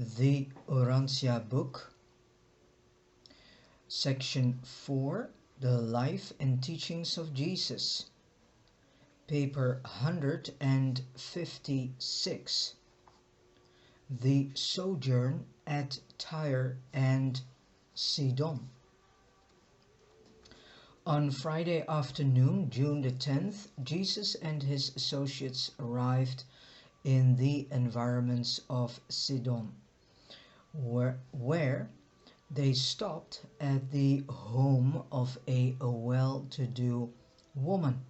The Urantia book, section 4, The Life and Teachings of Jesus, paper 156, The Sojourn at Tyre and Sidon. On Friday afternoon, June the 10th, Jesus and his associates arrived in the environs of Sidon, where they stopped at the home of a well-to-do woman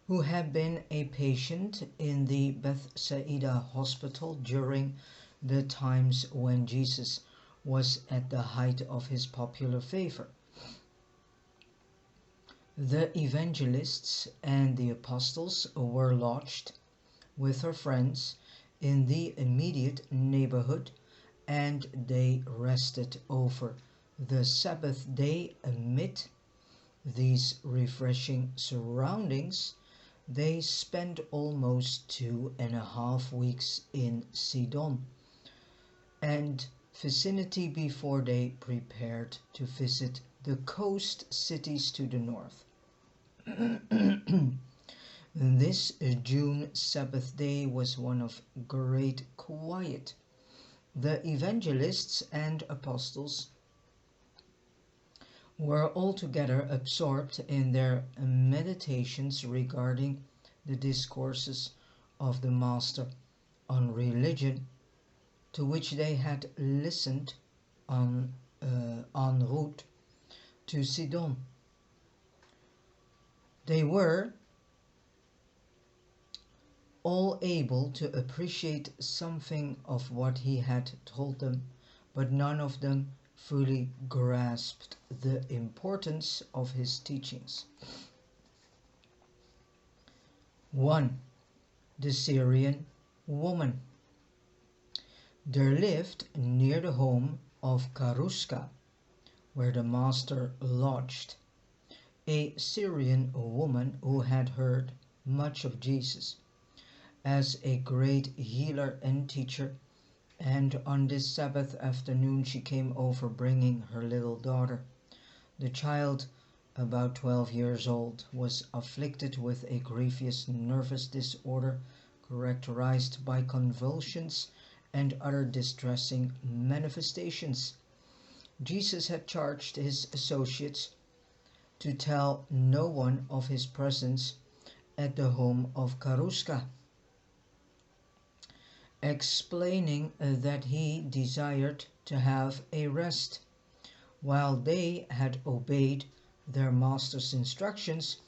who had been a patient in the Bethsaida hospital during the times when Jesus was at the height of his popular favor. The evangelists and the apostles were lodged with her friends in the immediate neighborhood, and they rested over the Sabbath day amid these refreshing surroundings. They spent almost 2.5 weeks in Sidon and vicinity before they prepared to visit the coast cities to the north. This June Sabbath day was one of great quiet. The evangelists and apostles were altogether absorbed in their meditations regarding the discourses of the Master on religion, to which they had listened en route to Sidon. They were all able to appreciate something of what he had told them, but none of them fully grasped the importance of his teachings. 1. The Syrian woman. There lived near the home of Karuska, where the Master lodged, a Syrian woman who had heard much of Jesus as a great healer and teacher, and on this Sabbath afternoon she came over bringing her little daughter. The child, about 12 years old, was afflicted with a grievous nervous disorder characterized by convulsions and other distressing manifestations. Jesus had charged his associates to tell no one of his presence at the home of Karuska, explaining that he desired to have a rest. While they had obeyed their master's instructions,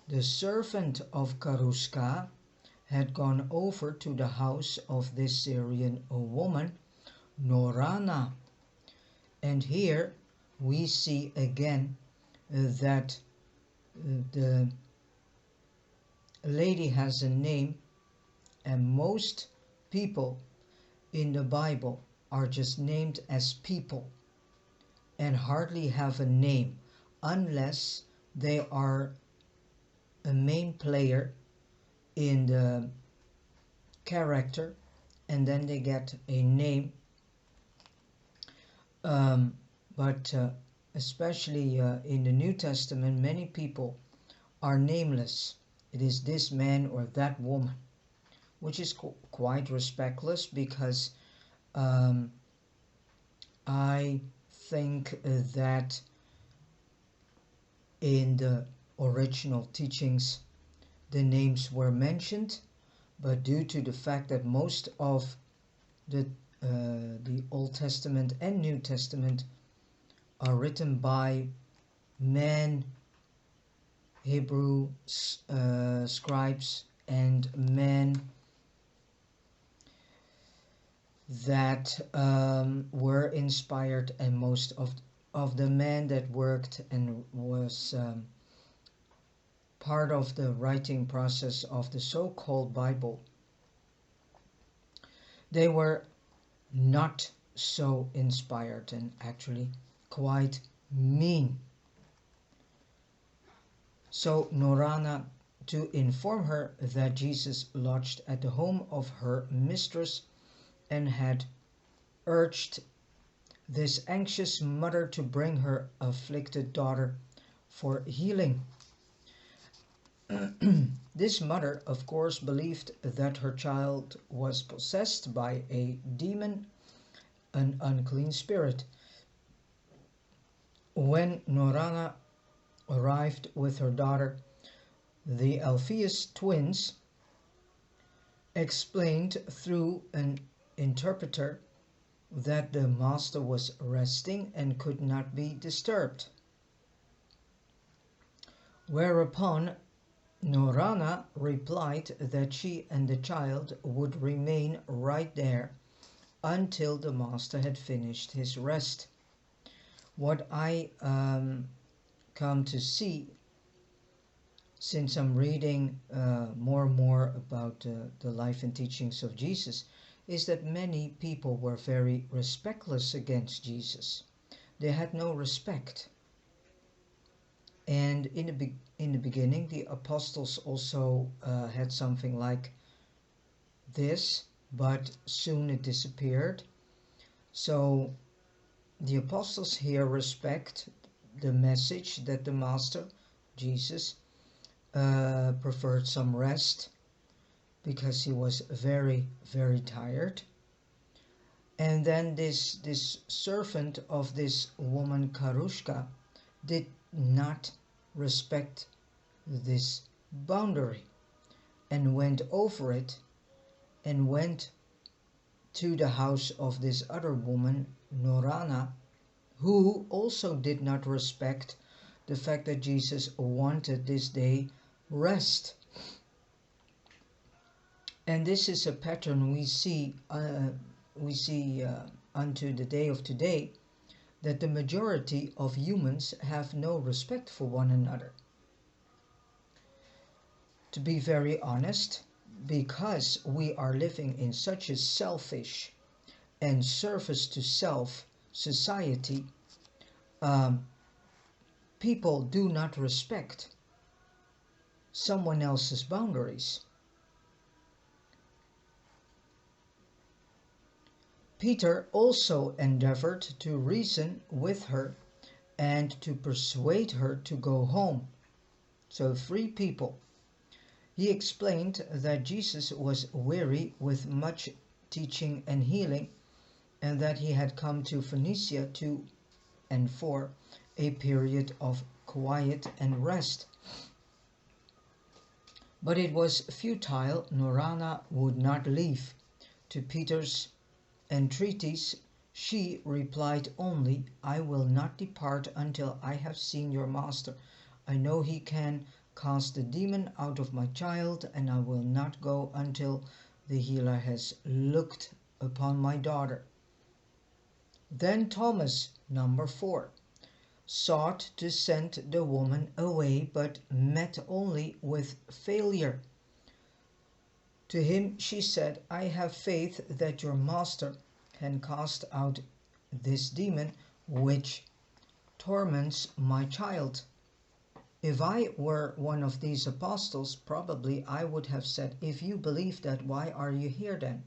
the servant of Karuska had gone over to the house of this Syrian woman, Norana. And here we see again that the lady has a name, and most people in the Bible are just named as people and hardly have a name unless they are a main player in the character, and then they get a name. But especially in the New Testament, many people are nameless. It is this man or that woman, which is quite respectless, because I think that in the original teachings the names were mentioned, but due to the fact that most of the Old Testament and New Testament are written by men, Hebrew scribes, and men that were inspired, and most of the men that worked and was part of the writing process of the so-called Bible, they were not so inspired and actually quite mean. So Norana, to inform her that Jesus lodged at the home of her mistress and had urged this anxious mother to bring her afflicted daughter for healing. This mother, of course, believed that her child was possessed by a demon, an unclean spirit. When Norana arrived with her daughter, the Alphaeus twins explained through an interpreter that the master was resting and could not be disturbed. Whereupon Norana replied that she and the child would remain right there until the master had finished his rest. What I come to see, since I'm reading more and more about the life and teachings of Jesus, is that many people were very respectless against Jesus. They had no respect. And in the beginning, the apostles also had something like this, but soon it disappeared. So the apostles here respect the message that the Master, Jesus, preferred some rest because he was very, very tired. And then this servant of this woman Karushka did not respect this boundary and went over it and went to the house of this other woman, Norana, who also did not respect the fact that Jesus wanted this day rest. And this is a pattern we see unto the day of today, that the majority of humans have no respect for one another. To be very honest, because we are living in such a selfish and service to self society, people do not respect someone else's boundaries. Peter also endeavored to reason with her and to persuade her to go home. So 3 people. He explained that Jesus was weary with much teaching and healing, and that he had come to Phoenicia to and for a period of quiet and rest. But it was futile. Norana would not leave. To Peter's entreaties, she replied only, "I will not depart until I have seen your master. I know he can cast the demon out of my child, and I will not go until the healer has looked upon my daughter." Then Thomas, number 4, sought to send the woman away, but met only with failure. To him she said, "I have faith that your master can cast out this demon which torments my child." If I were one of these apostles, probably I would have said, "If you believe that, why are you here then?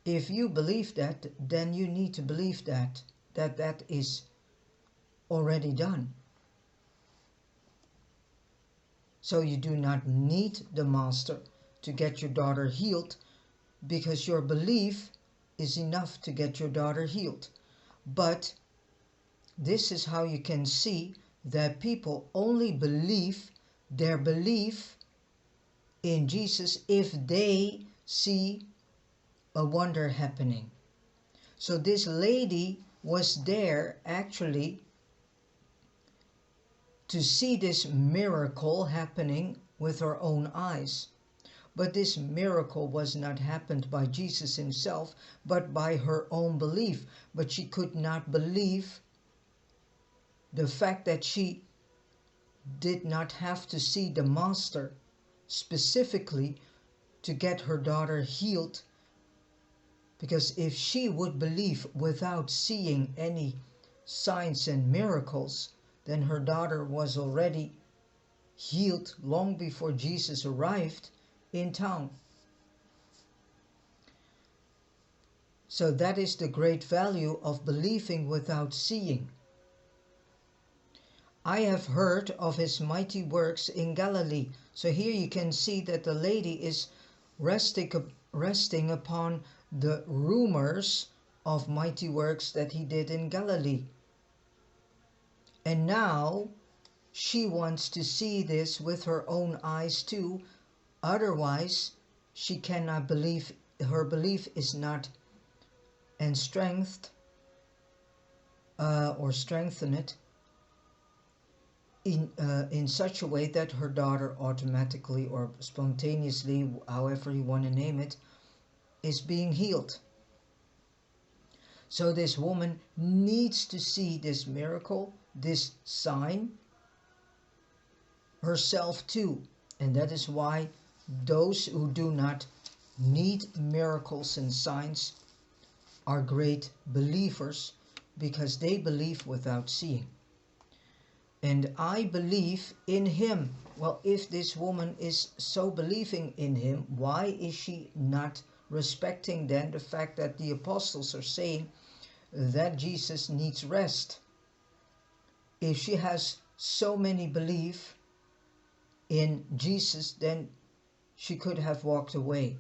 If you believe that, then you need to believe that is already done. So you do not need the master to get your daughter healed, because your belief is enough to get your daughter healed." But this is how you can see that people only believe their belief in Jesus if they see a wonder happening. So this lady was there actually to see this miracle happening with her own eyes. But this miracle was not happened by Jesus himself, but by her own belief. But she could not believe the fact that she did not have to see the master specifically to get her daughter healed. Because if she would believe without seeing any signs and miracles, then her daughter was already healed long before Jesus arrived in town. So that is the great value of believing without seeing. I have heard of his mighty works in Galilee. So here you can see that the lady is resting upon the rumors of mighty works that he did in Galilee. And now she wants to see this with her own eyes too. Otherwise, she cannot believe. Her belief is not and strengthened or strengthen it in such a way that her daughter automatically or spontaneously, however you want to name it, is being healed. So this woman needs to see this miracle, this sign herself too. And that is why those who do not need miracles and signs are great believers, because they believe without seeing. And I believe in him. Well, if this woman is so believing in him, why is she not respecting then the fact that the apostles are saying that Jesus needs rest? If she has so many belief in Jesus, then she could have walked away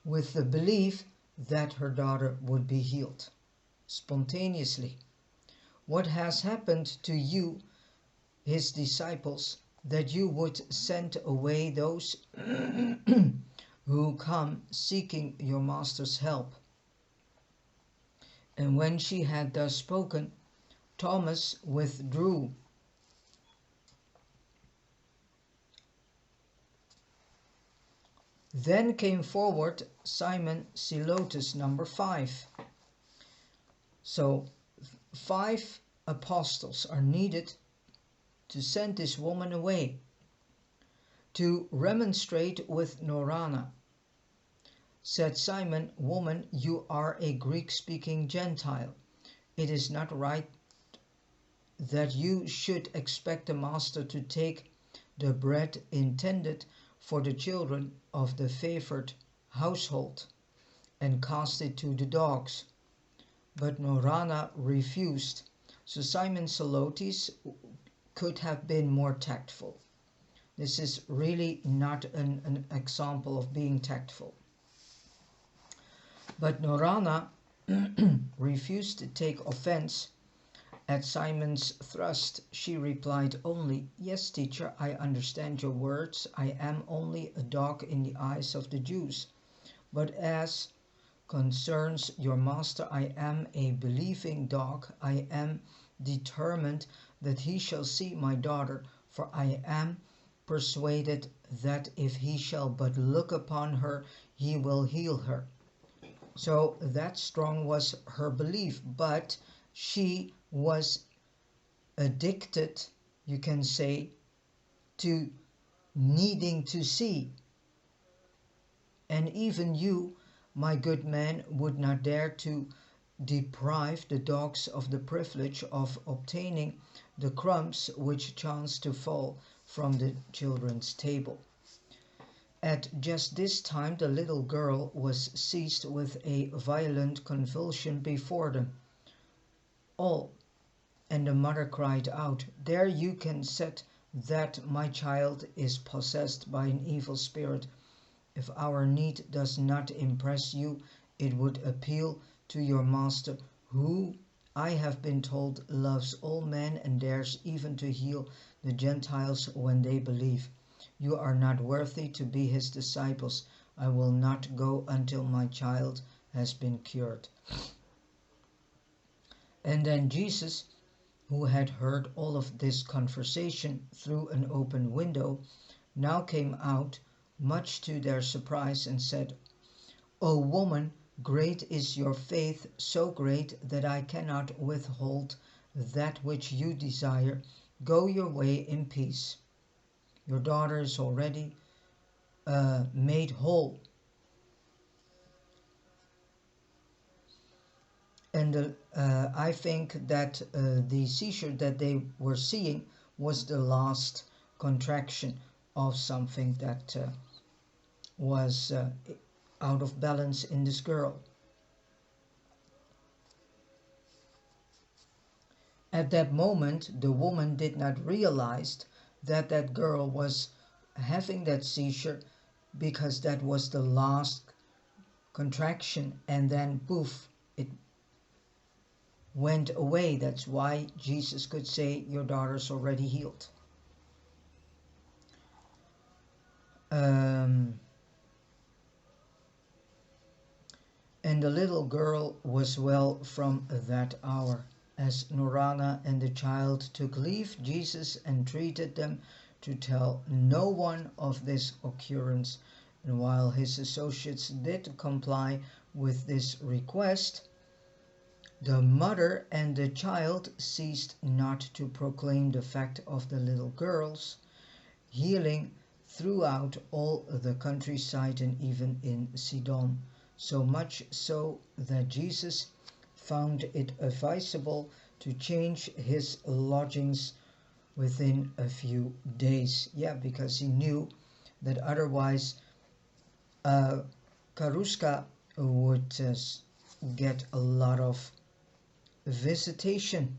with the belief that her daughter would be healed spontaneously. What has happened to you, his disciples, that you would send away those who come seeking your master's help? And when she had thus spoken, Thomas withdrew. Then came forward Simon Zelotes, number 5. So 5 apostles are needed to send this woman away, to remonstrate with Norana. Said Simon, "Woman, you are a Greek-speaking Gentile. It is not right that you should expect the master to take the bread intended for the children of the favored household and cast it to the dogs." But Norana refused. So Simon Zelotes could have been more tactful. This is really not an example of being tactful. But Norana refused to take offense at Simon's thrust. She replied only, "Yes, teacher, I understand your words. I am only a dog in the eyes of the Jews. But as concerns your master, I am a believing dog. I am determined that he shall see my daughter, for I am persuaded that if he shall but look upon her, he will heal her." So that strong was her belief, but she was addicted, you can say, to needing to see. And even you, my good man, would not dare to deprive the dogs of the privilege of obtaining the crumbs which chance to fall from the children's table. At just this time the little girl was seized with a violent convulsion before them all, and the mother cried out, "There you can set that my child is possessed by an evil spirit. If our need does not impress you, it would appeal to your master, who, I have been told, loves all men and dares even to heal the Gentiles when they believe. You are not worthy to be his disciples. I will not go until my child has been cured." And then Jesus, who had heard all of this conversation through an open window, now came out, much to their surprise, and said, "O woman, great is your faith, so great that I cannot withhold that which you desire. Go your way in peace. Your daughter is already made whole." And I think that the seizure that they were seeing was the last contraction of something that was out of balance in this girl. At that moment, the woman did not realize that that girl was having that seizure, because that was the last contraction, and then poof, it went away. That's why Jesus could say, your daughter's already healed. And the little girl was well from that hour. As Norana and the child took leave, Jesus entreated them to tell no one of this occurrence. And while his associates did comply with this request, the mother and the child ceased not to proclaim the fact of the little girl's healing throughout all the countryside and even in Sidon, so much so that Jesus found it advisable to change his lodgings within a few days. Yeah, because he knew that otherwise Karuska would get a lot of visitation.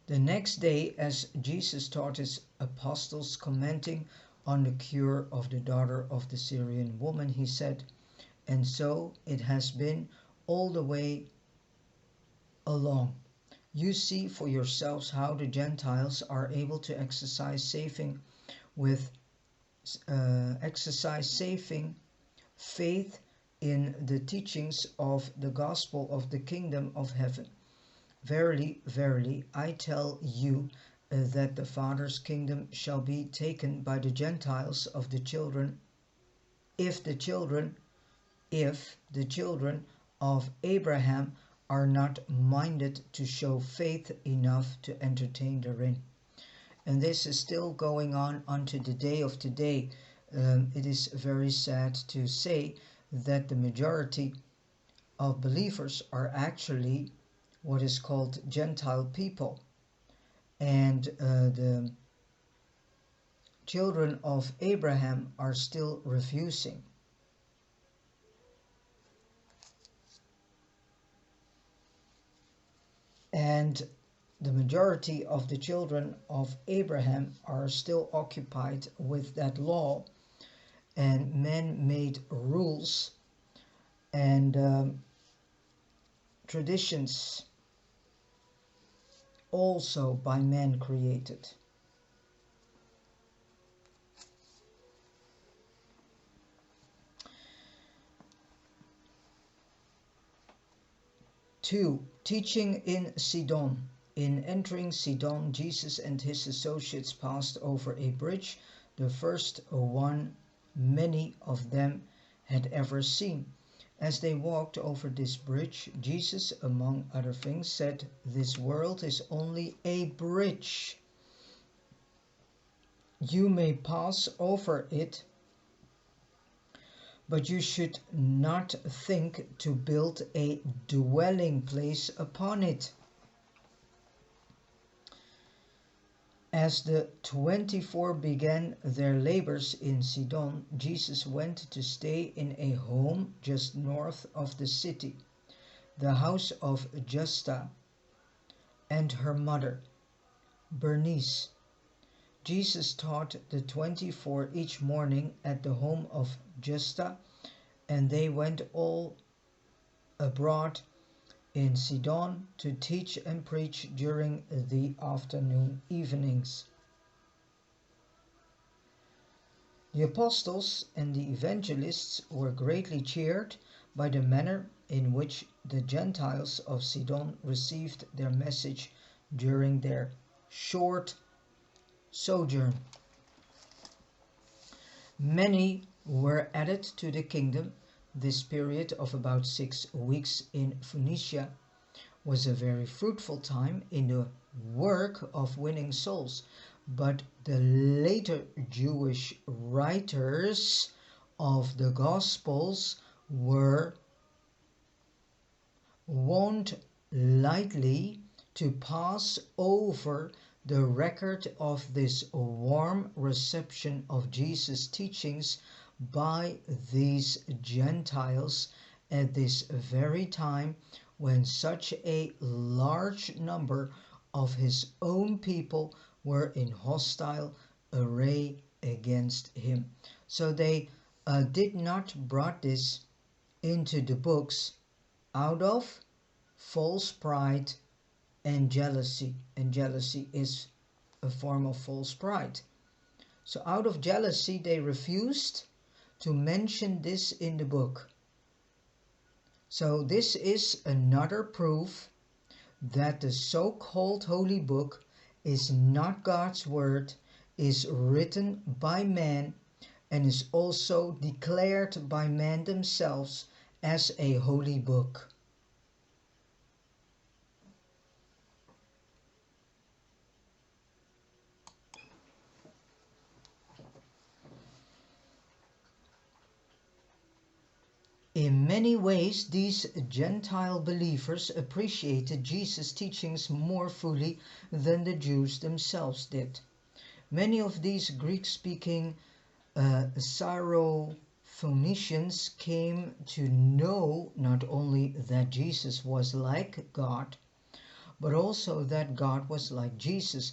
The next day, as Jesus taught his apostles, commenting on the cure of the daughter of the Syrian woman, he said, and so it has been all the way along. You see for yourselves how the Gentiles are able to exercise saving faith in the teachings of the gospel of the kingdom of heaven. Verily, verily, I tell you that the Father's kingdom shall be taken by the Gentiles of the children, if the children of Abraham are not minded to show faith enough to entertain therein. And this is still going on unto the day of today. It is very sad to say that the majority of believers are actually what is called Gentile people, and the children of Abraham are still refusing. And the majority of the children of Abraham are still occupied with that law and man-made rules and traditions, also by man created. Two, teaching in Sidon. In entering Sidon, Jesus and his associates passed over a bridge, the first one many of them had ever seen. As they walked over this bridge, Jesus, among other things, said, "This world is only a bridge. You may pass over it, but you should not think to build a dwelling place upon it." As the 24 began their labors in Sidon, Jesus went to stay in a home just north of the city, the house of Justa and her mother, Bernice. Jesus taught the 24 each morning at the home of Justa, and they went all abroad in Sidon to teach and preach during the afternoon evenings. The apostles and the evangelists were greatly cheered by the manner in which the Gentiles of Sidon received their message during their short sojourn. Many were added to the kingdom. This period of about 6 weeks in Phoenicia was a very fruitful time in the work of winning souls, but the later Jewish writers of the Gospels were wont lightly to pass over the record of this warm reception of Jesus' teachings by these Gentiles at this very time when such a large number of his own people were in hostile array against him. So they did not brought this into the books out of false pride and jealousy. And jealousy is a form of false pride. So out of jealousy they refused to mention this in the book. So this is another proof that the so-called holy book is not God's word, is written by man, and is also declared by man themselves as a holy book. In many ways, these Gentile believers appreciated Jesus' teachings more fully than the Jews themselves did. Many of these Greek-speaking Syrophoenicians came to know not only that Jesus was like God, but also that God was like Jesus.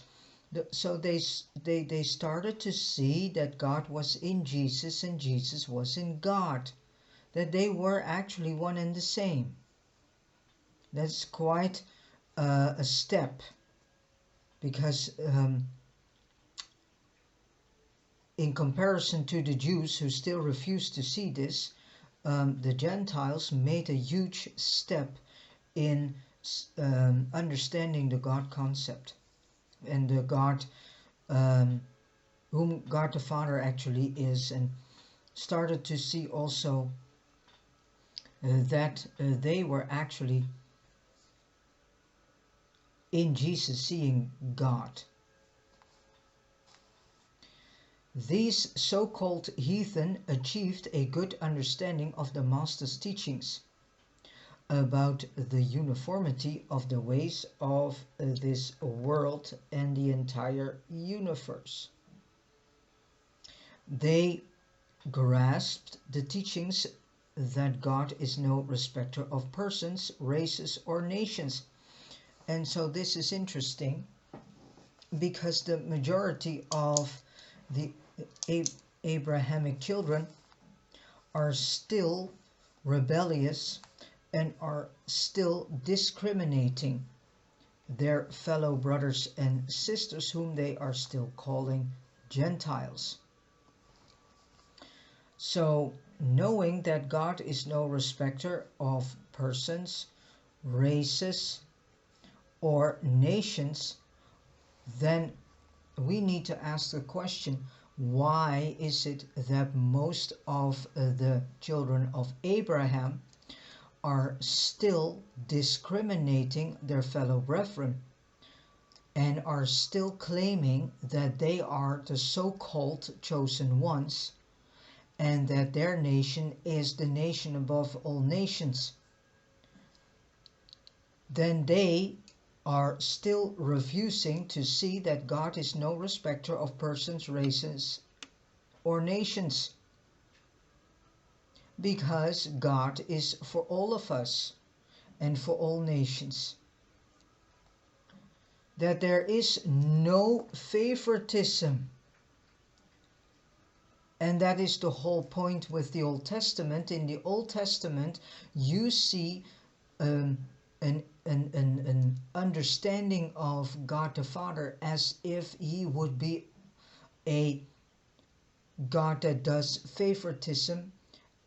So they started to see that God was in Jesus and Jesus was in God, that they were actually one and the same. That's quite a step, because in comparison to the Jews who still refused to see this, the Gentiles made a huge step in understanding the God concept and the God whom God the Father actually is, and started to see also that they were actually in Jesus seeing God. These so-called heathen achieved a good understanding of the Master's teachings about the uniformity of the ways of this world and the entire universe. They grasped the teachings that God is no respecter of persons, races, or nations. And so this is interesting, because the majority of the Abrahamic children are still rebellious and are still discriminating their fellow brothers and sisters, whom they are still calling Gentiles. So, knowing that God is no respecter of persons, races, or nations, then we need to ask the question, why is it that most of the children of Abraham are still discriminating their fellow brethren and are still claiming that they are the so-called chosen ones and that their nation is the nation above all nations? Then they are still refusing to see that God is no respecter of persons, races, or nations, because God is for all of us and for all nations. That there is no favoritism. And that is the whole point with the Old Testament. In the Old Testament, you see an understanding of God the Father as if he would be a God that does favoritism.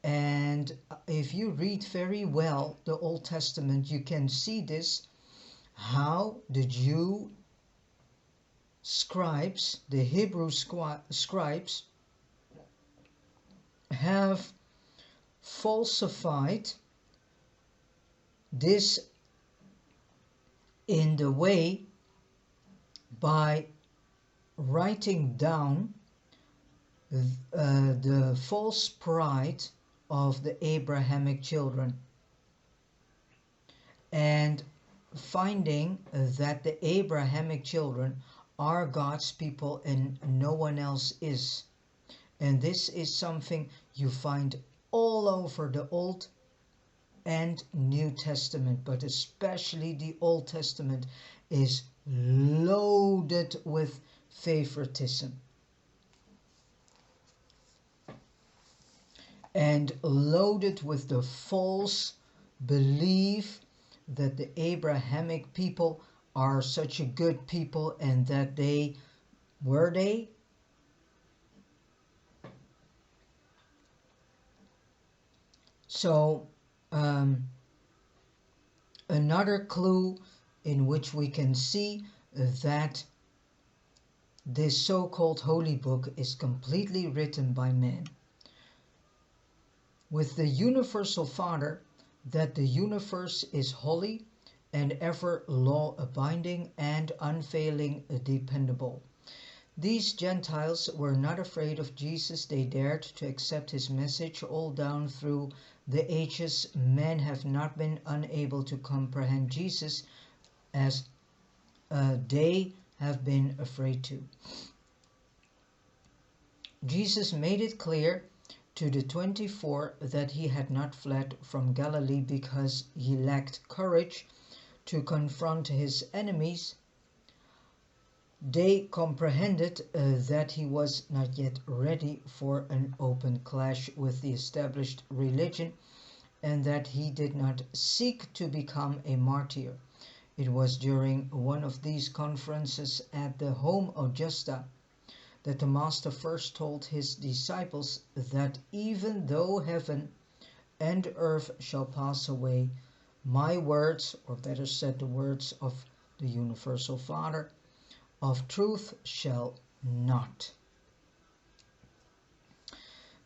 And if you read very well the Old Testament, you can see this, how the Jew scribes, the Hebrew scribes, have falsified this in the way by writing down the false pride of the Abrahamic children, and finding that the Abrahamic children are God's people and no one else is. And this is something you find all over the Old and New Testament, but especially the Old Testament, is loaded with favoritism and loaded with the false belief that the Abrahamic people are such a good people and that were they? So another clue in which we can see that this so-called holy book is completely written by man, with the universal Father, that the universe is holy and ever law-abiding and unfailing dependable. These Gentiles were not afraid of Jesus. They dared to accept his message. All down through the ages, men have not been unable to comprehend Jesus as they have been afraid to. Jesus made it clear to the 24 that he had not fled from Galilee because he lacked courage to confront his enemies. They comprehended that he was not yet ready for an open clash with the established religion, and that he did not seek to become a martyr. It was during one of these conferences at the home of Justa that the Master first told his disciples that even though heaven and earth shall pass away, my words, or better said the words of the universal Father, of truth shall not.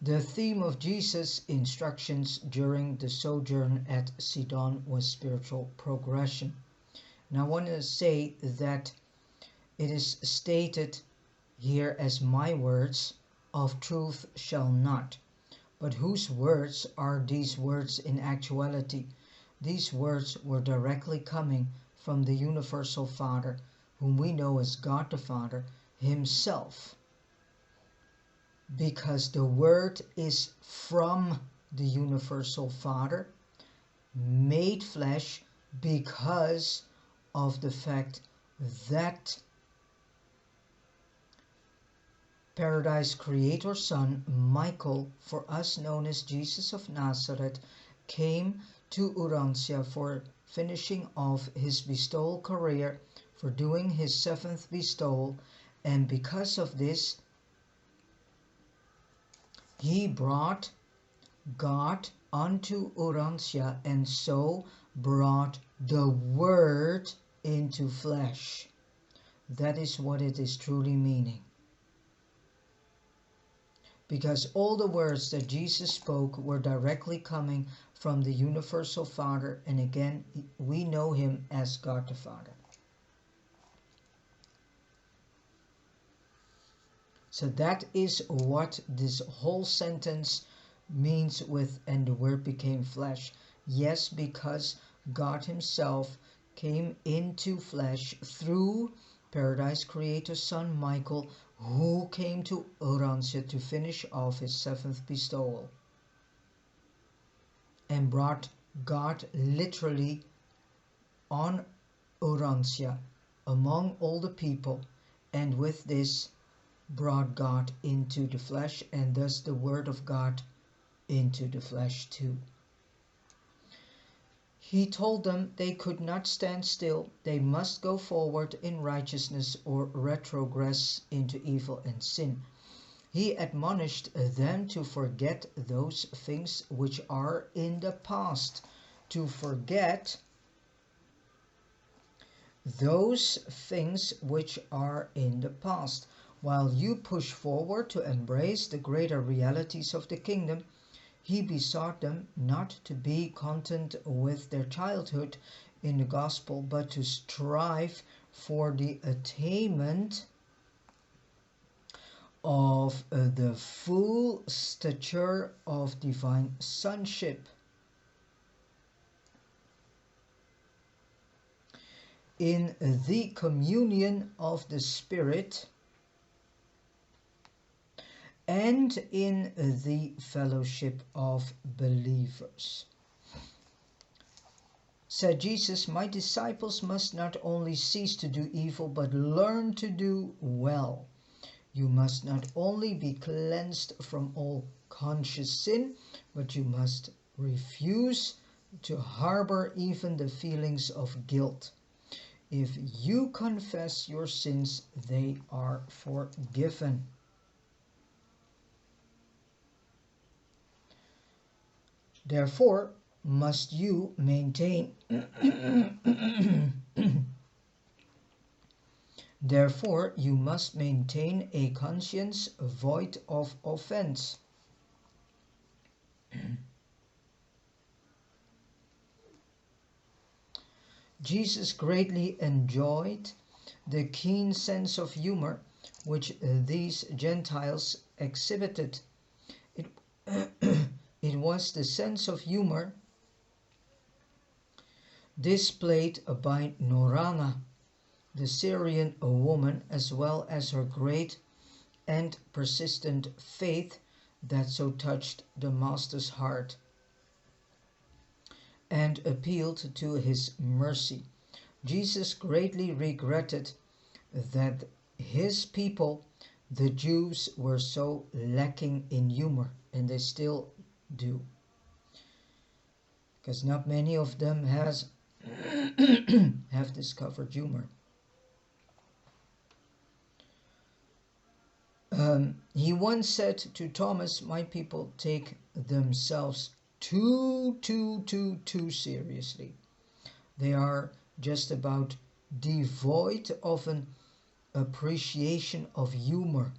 The theme of Jesus' instructions during the sojourn at Sidon was spiritual progression. And I want to say that it is stated here as my words, of truth shall not. But whose words are these words in actuality? These words were directly coming from the universal Father, whom we know as God the Father himself. Because the word is from the universal Father, made flesh, because of the fact that Paradise Creator Son Michael, for us known as Jesus of Nazareth, came to Urantia for finishing off his bestowal career, for doing his 7th bestowal, and because of this he brought God unto Urantia, and so brought the Word into flesh. That is what it is truly meaning. Because all the words that Jesus spoke were directly coming from the universal Father, and again we know him as God the Father. So that is what this whole sentence means with "and the Word became flesh." Yes, because God himself came into flesh through Paradise Creator Son Michael, who came to Urantia to finish off his 7th bestowal, and brought God literally on Urantia among all the people, and with this brought God into the flesh, and thus the Word of God into the flesh too. He told them they could not stand still, they must go forward in righteousness or retrogress into evil and sin. He admonished them to forget those things which are in the past, to forget those things which are in the past, while you push forward to embrace the greater realities of the kingdom. He besought them not to be content with their childhood in the gospel, but to strive for the attainment of the full stature of divine sonship. In the communion of the Spirit and in the fellowship of believers. Said Jesus, "My disciples must not only cease to do evil, but learn to do well. You must not only be cleansed from all conscious sin, but you must refuse to harbor even the feelings of guilt. If you confess your sins, they are forgiven." Therefore must you maintain Therefore you must maintain a conscience void of offense. Jesus greatly enjoyed the keen sense of humor which these Gentiles exhibited. It, it was the sense of humor displayed by Norama, the Syrian woman, as well as her great and persistent faith, that so touched the Master's heart and appealed to his mercy. Jesus greatly regretted that his people, the Jews, were so lacking in humor, and they still do, because not many of them have discovered humor. He once said to Thomas, "My people take themselves too seriously. They are just about devoid of an appreciation of humor.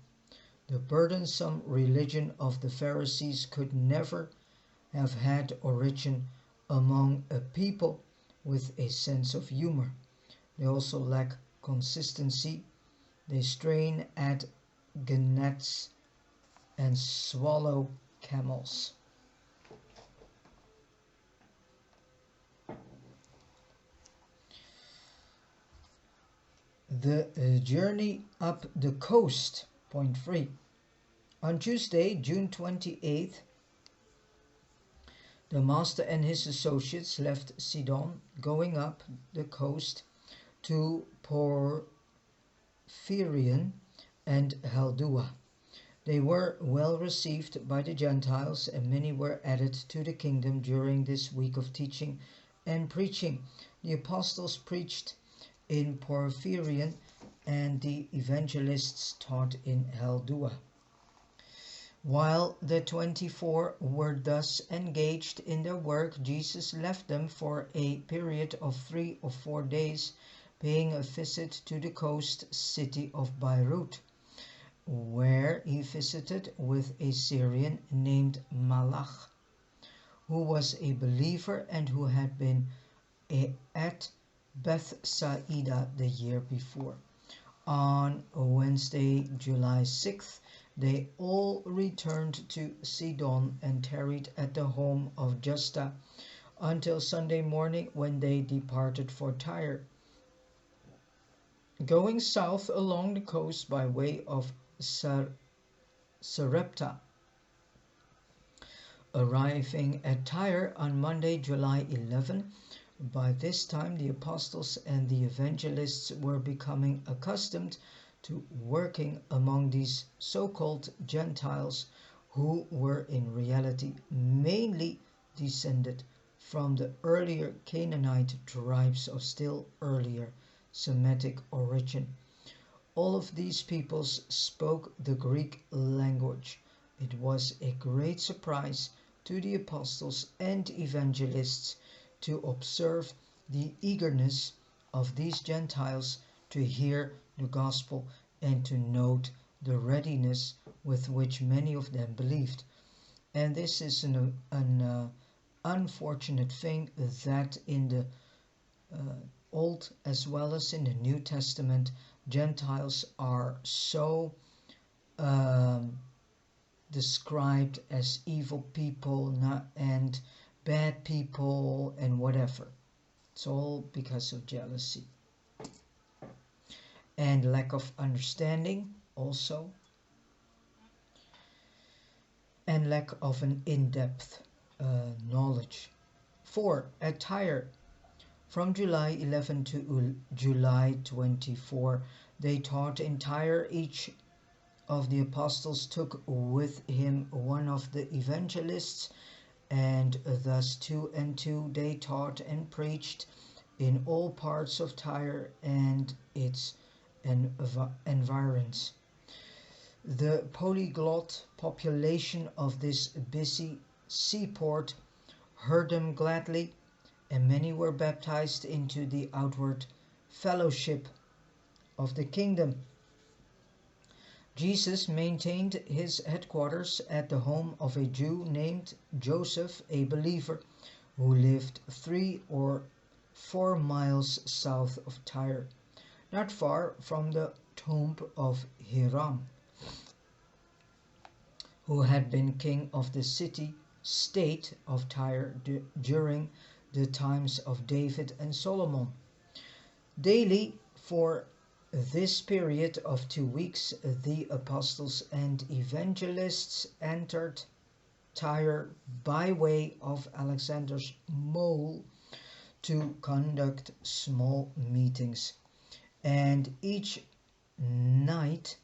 The burdensome religion of the Pharisees could never have had origin among a people with a sense of humor. They also lack consistency. They strain at gnats and swallow camels." The journey up the coast. Point 3. On Tuesday, June 28th, the Master and his associates left Sidon, going up the coast to Porphyrion and Haldua. They were well received by the Gentiles, and many were added to the kingdom during this week of teaching and preaching. The apostles preached in Porphyrion, and the evangelists taught in Haldua. While the 24 were thus engaged in their work, Jesus left them for a period of 3 or 4 days, paying a visit to the coast city of Beirut, where he visited with a Syrian named Malach, who was a believer and who had been at Bethsaida the year before. On Wednesday, July 6th, they all returned to Sidon and tarried at the home of Justa until Sunday morning, when they departed for Tyre, going south along the coast by way of Sarepta. Arriving at Tyre on Monday, July 11, by this time the apostles and the evangelists were becoming accustomed to working among these so-called Gentiles, who were in reality mainly descended from the earlier Canaanite tribes of still earlier Semitic origin. All of these peoples spoke the Greek language. It was a great surprise to the apostles and evangelists to observe the eagerness of these Gentiles to hear the gospel and to note the readiness with which many of them believed. And this is an unfortunate thing, that in the Old as well as in the New Testament, Gentiles are so described as evil people and bad people and whatever. It's all because of jealousy and lack of understanding also, and lack of an in-depth knowledge. 4. At Tyre, From July 11 to July 24, they taught in Tyre. Each of the apostles took with him one of the evangelists, and thus 2 and 2 they taught and preached in all parts of Tyre and its environs. The polyglot population of this busy seaport heard them gladly, and many were baptized into the outward fellowship of the kingdom. Jesus maintained his headquarters at the home of a Jew named Joseph, a believer, who lived 3 or 4 miles south of Tyre, not far from the tomb of Hiram, who had been king of the city-state of Tyre during the times of David and Solomon. Daily, for this period of 2 weeks, the apostles and evangelists entered Tyre by way of Alexander's Mole to conduct small meetings, and each night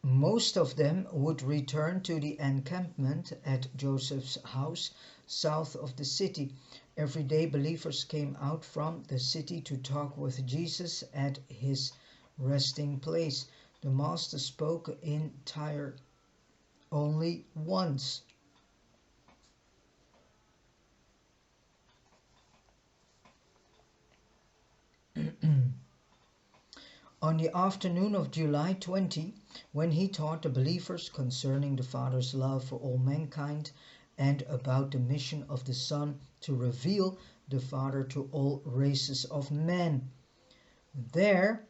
most of them would return to the encampment at Joseph's house south of the city. Every day believers came out from the city to talk with Jesus at his resting place. The Master spoke in Tyre only once. On the afternoon of July 20, when he taught the believers concerning the Father's love for all mankind and about the mission of the Son to reveal the Father to all races of men, there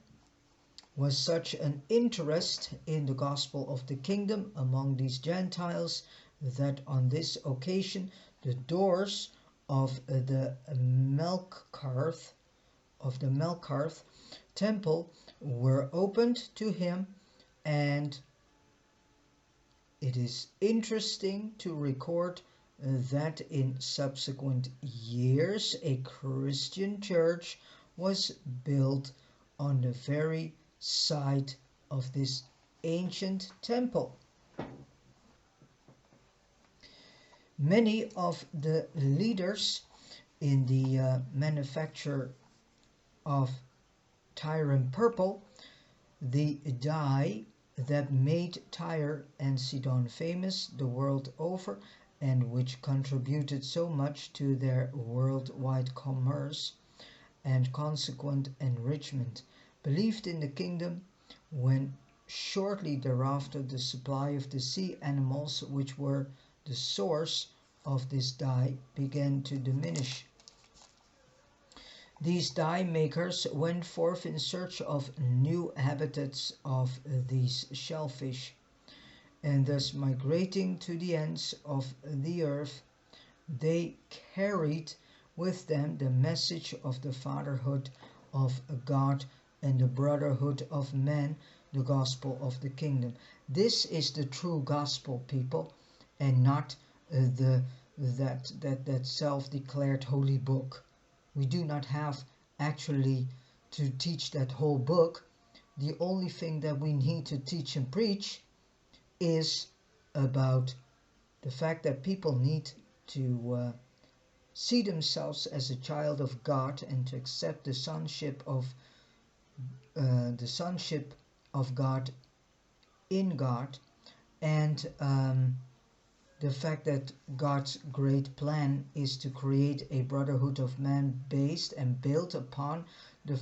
was such an interest in the gospel of the kingdom among these Gentiles that on this occasion the doors of the Melkarth temple were opened to him, and it is interesting to record that in subsequent years a Christian church was built on the very site of this ancient temple. Many of the leaders in the manufacture of Tyre and purple, the dye that made Tyre and Sidon famous the world over and which contributed so much to their worldwide commerce and consequent enrichment, believed in the kingdom when shortly thereafter the supply of the sea animals, which were the source of this dye, began to diminish. These dye makers went forth in search of new habitats of these shellfish, and thus migrating to the ends of the earth, they carried with them the message of the fatherhood of God and the brotherhood of man, the gospel of the kingdom. This is the true gospel, people, and not that self-declared holy book. We do not have actually to teach that whole book. The only thing that we need to teach and preach is about the fact that people need to see themselves as a child of God and to accept the sonship of God in God, and the fact that God's great plan is to create a brotherhood of man based and built upon the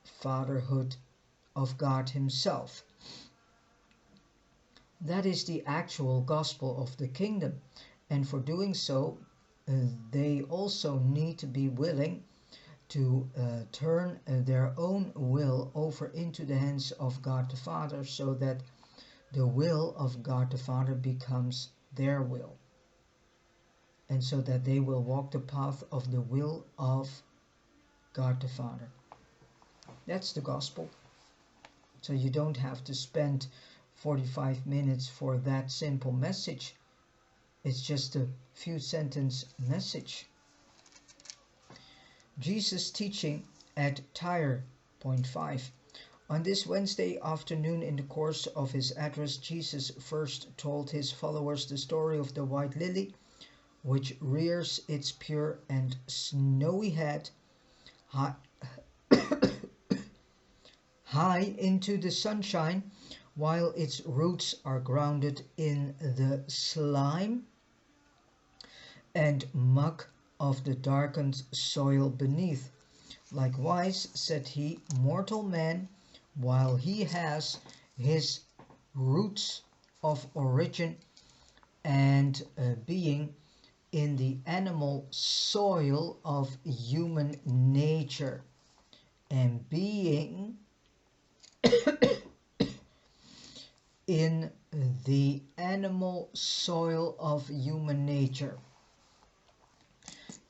fatherhood of God himself. That is the actual gospel of the kingdom, and for doing so they also need to be willing to turn their own will over into the hands of God the Father, so that the will of God the Father becomes their will, and so that they will walk the path of the will of God the Father. That's the gospel. So you don't have to spend 45 minutes for that simple message. It's just a few sentence message. Jesus teaching at Tyre, point 5. On this Wednesday afternoon, in the course of his address, Jesus first told his followers the story of the white lily, which rears its pure and snowy head high, high into the sunshine, while its roots are grounded in the slime and muck of the darkened soil beneath. Likewise, said he, mortal man, while he has his roots of origin and being in the animal soil of human nature, and being in the animal soil of human nature,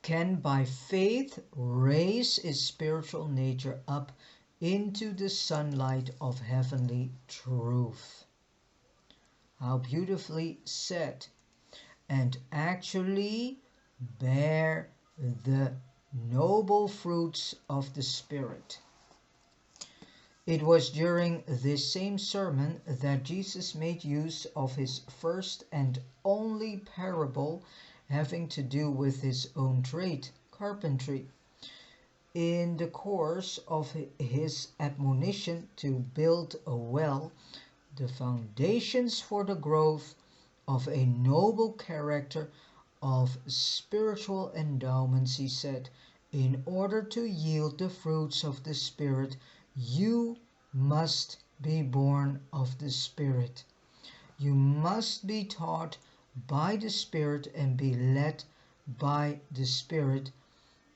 can by faith raise his spiritual nature up into the sunlight of heavenly truth. How beautifully said. And actually bear the noble fruits of the Spirit. It was during this same sermon that Jesus made use of his first and only parable having to do with his own trade, carpentry. In the course of his admonition to build a well, the foundations for the growth of a noble character of spiritual endowments, he said, in order to yield the fruits of the Spirit, you must be born of the Spirit. You must be taught by the Spirit and be led by the Spirit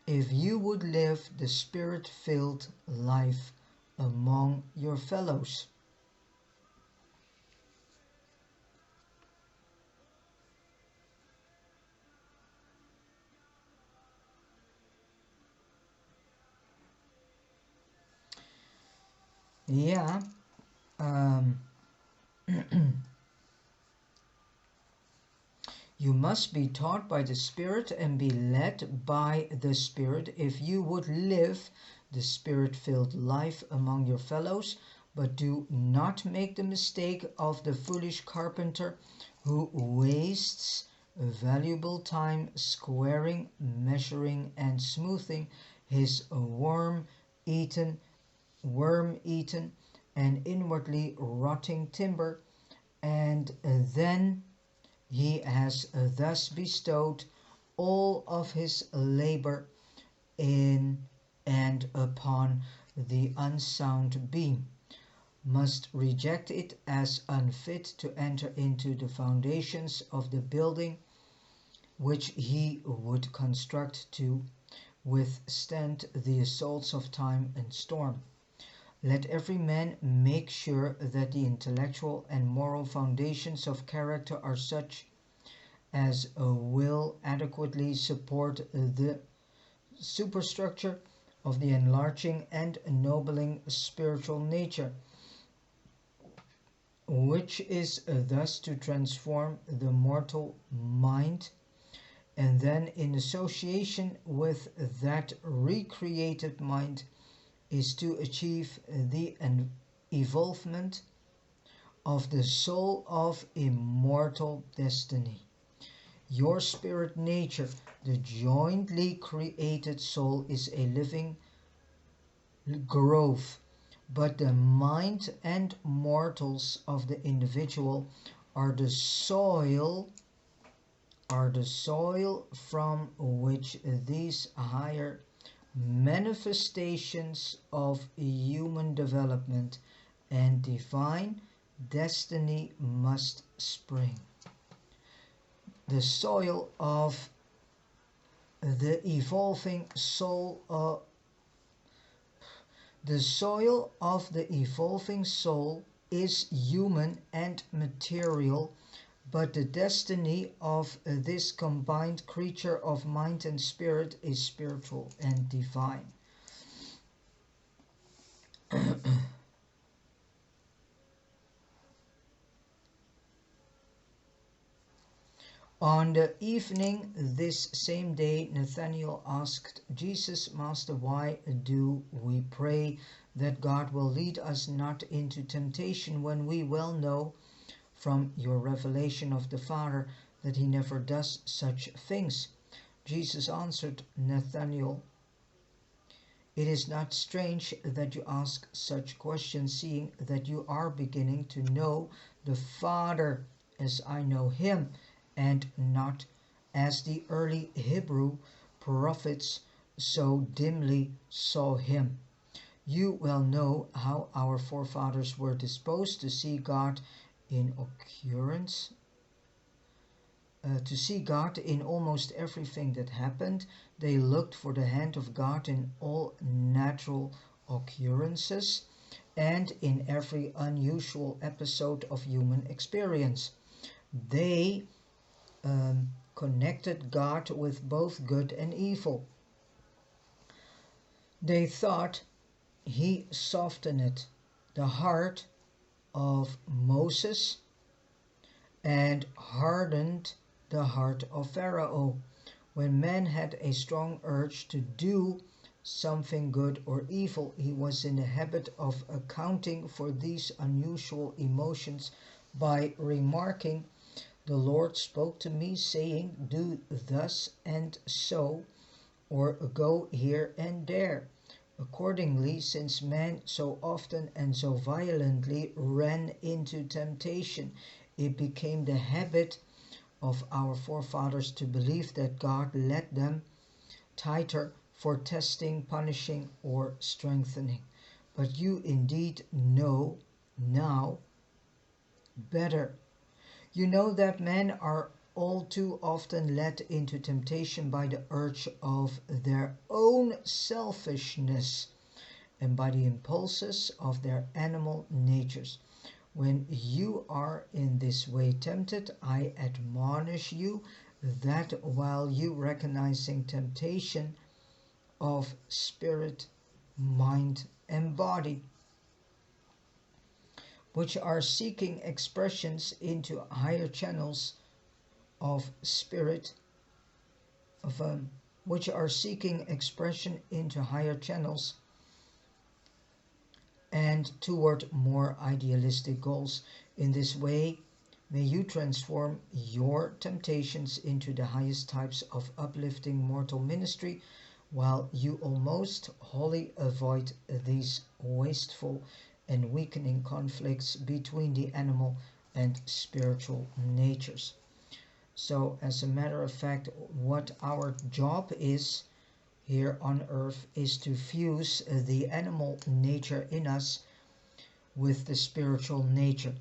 if you would live the Spirit-filled life among your fellows. Yeah, you must be taught by the Spirit and be led by the Spirit if you would live the Spirit-filled life among your fellows, but do not make the mistake of the foolish carpenter who wastes valuable time squaring, measuring, and smoothing his worm-eaten and inwardly rotting timber, and then he has thus bestowed all of his labor in and upon the unsound beam, must reject it as unfit to enter into the foundations of the building which he would construct to withstand the assaults of time and storm. Let every man make sure that the intellectual and moral foundations of character are such as will adequately support the superstructure of the enlarging and ennobling spiritual nature, which is thus to transform the mortal mind, and then in association with that recreated mind is to achieve the evolvement of the soul of immortal destiny. Your spirit nature, the jointly created soul, is a living growth, but the mind and mortals of the individual are the soil from which these higher manifestations of human development and divine destiny must spring. The soil of the evolving soul is human and material, but the destiny of this combined creature of mind and spirit is spiritual and divine. On the evening this same day, Nathanael asked Jesus, Master, why do we pray that God will lead us not into temptation when we well know from your revelation of the Father that he never does such things? Jesus answered Nathanael, it is not strange that you ask such questions, seeing that you are beginning to know the Father as I know him, and not as the early Hebrew prophets so dimly saw him. You well know how our forefathers were disposed to see God in occurrence, to see God in almost everything that happened. They looked for the hand of God in all natural occurrences and in every unusual episode of human experience. They connected God with both good and evil. They thought he softened the heart of Moses and hardened the heart of Pharaoh. When man had a strong urge to do something good or evil, he was in the habit of accounting for these unusual emotions by remarking, the Lord spoke to me, saying, do thus and so, or go here and there. Accordingly, since man so often and so violently ran into temptation, it became the habit of our forefathers to believe that God led them thither for testing, punishing, or strengthening. But you indeed know now better. You know that men are all too often led into temptation by the urge of their own selfishness and by the impulses of their animal natures. When you are in this way tempted, I admonish you that while you recognizing temptation of spirit, mind, and body, which are seeking expressions into higher channels of spirit, which are seeking expression into higher channels and toward more idealistic goals. In this way, may you transform your temptations into the highest types of uplifting mortal ministry, while you almost wholly avoid these wasteful and weakening conflicts between the animal and spiritual natures. So, as a matter of fact, what our job is here on earth is to fuse the animal nature in us with the spiritual nature.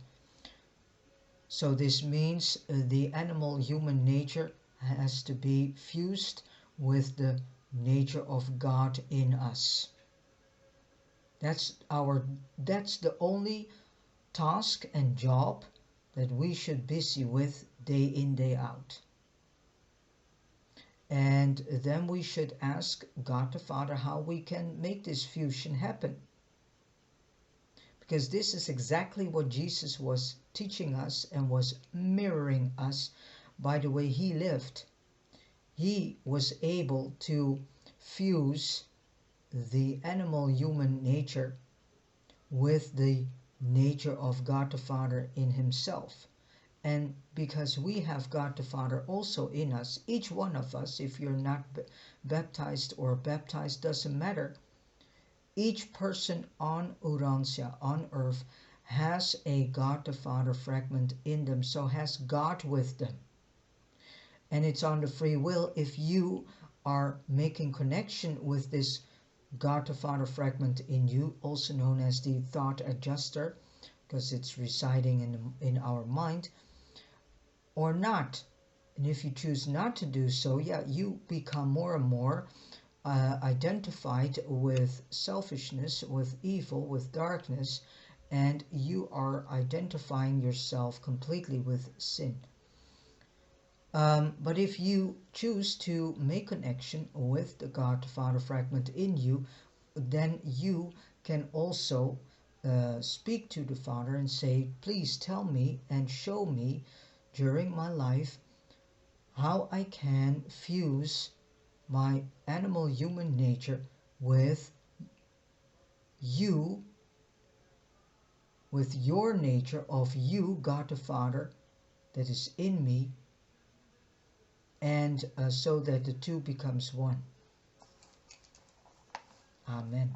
So this means the animal human nature has to be fused with the nature of God in us. That's the only task and job that we should busy with day in, day out. And then we should ask God the Father how we can make this fusion happen. Because this is exactly what Jesus was teaching us and was mirroring us by the way he lived. He was able to fuse the animal human nature with the nature of God the Father in himself. And because we have God the Father also in us, each one of us, if you're not baptized or baptized, doesn't matter. Each person on Urantia, on earth, has a God the Father fragment in them, so has God with them. And it's on the free will if you are making connection with this God the Father fragment in you, also known as the thought adjuster, because it's residing in our mind, or not. And if you choose not to do so, you become more and more identified with selfishness, with evil, with darkness, and you are identifying yourself completely with sin. But if you choose to make connection with the God the Father fragment in you, then you can also speak to the Father and say, please tell me and show me during my life how I can fuse my animal human nature with you, with your nature of you, God the Father, that is in me, and so that the two becomes one. Amen.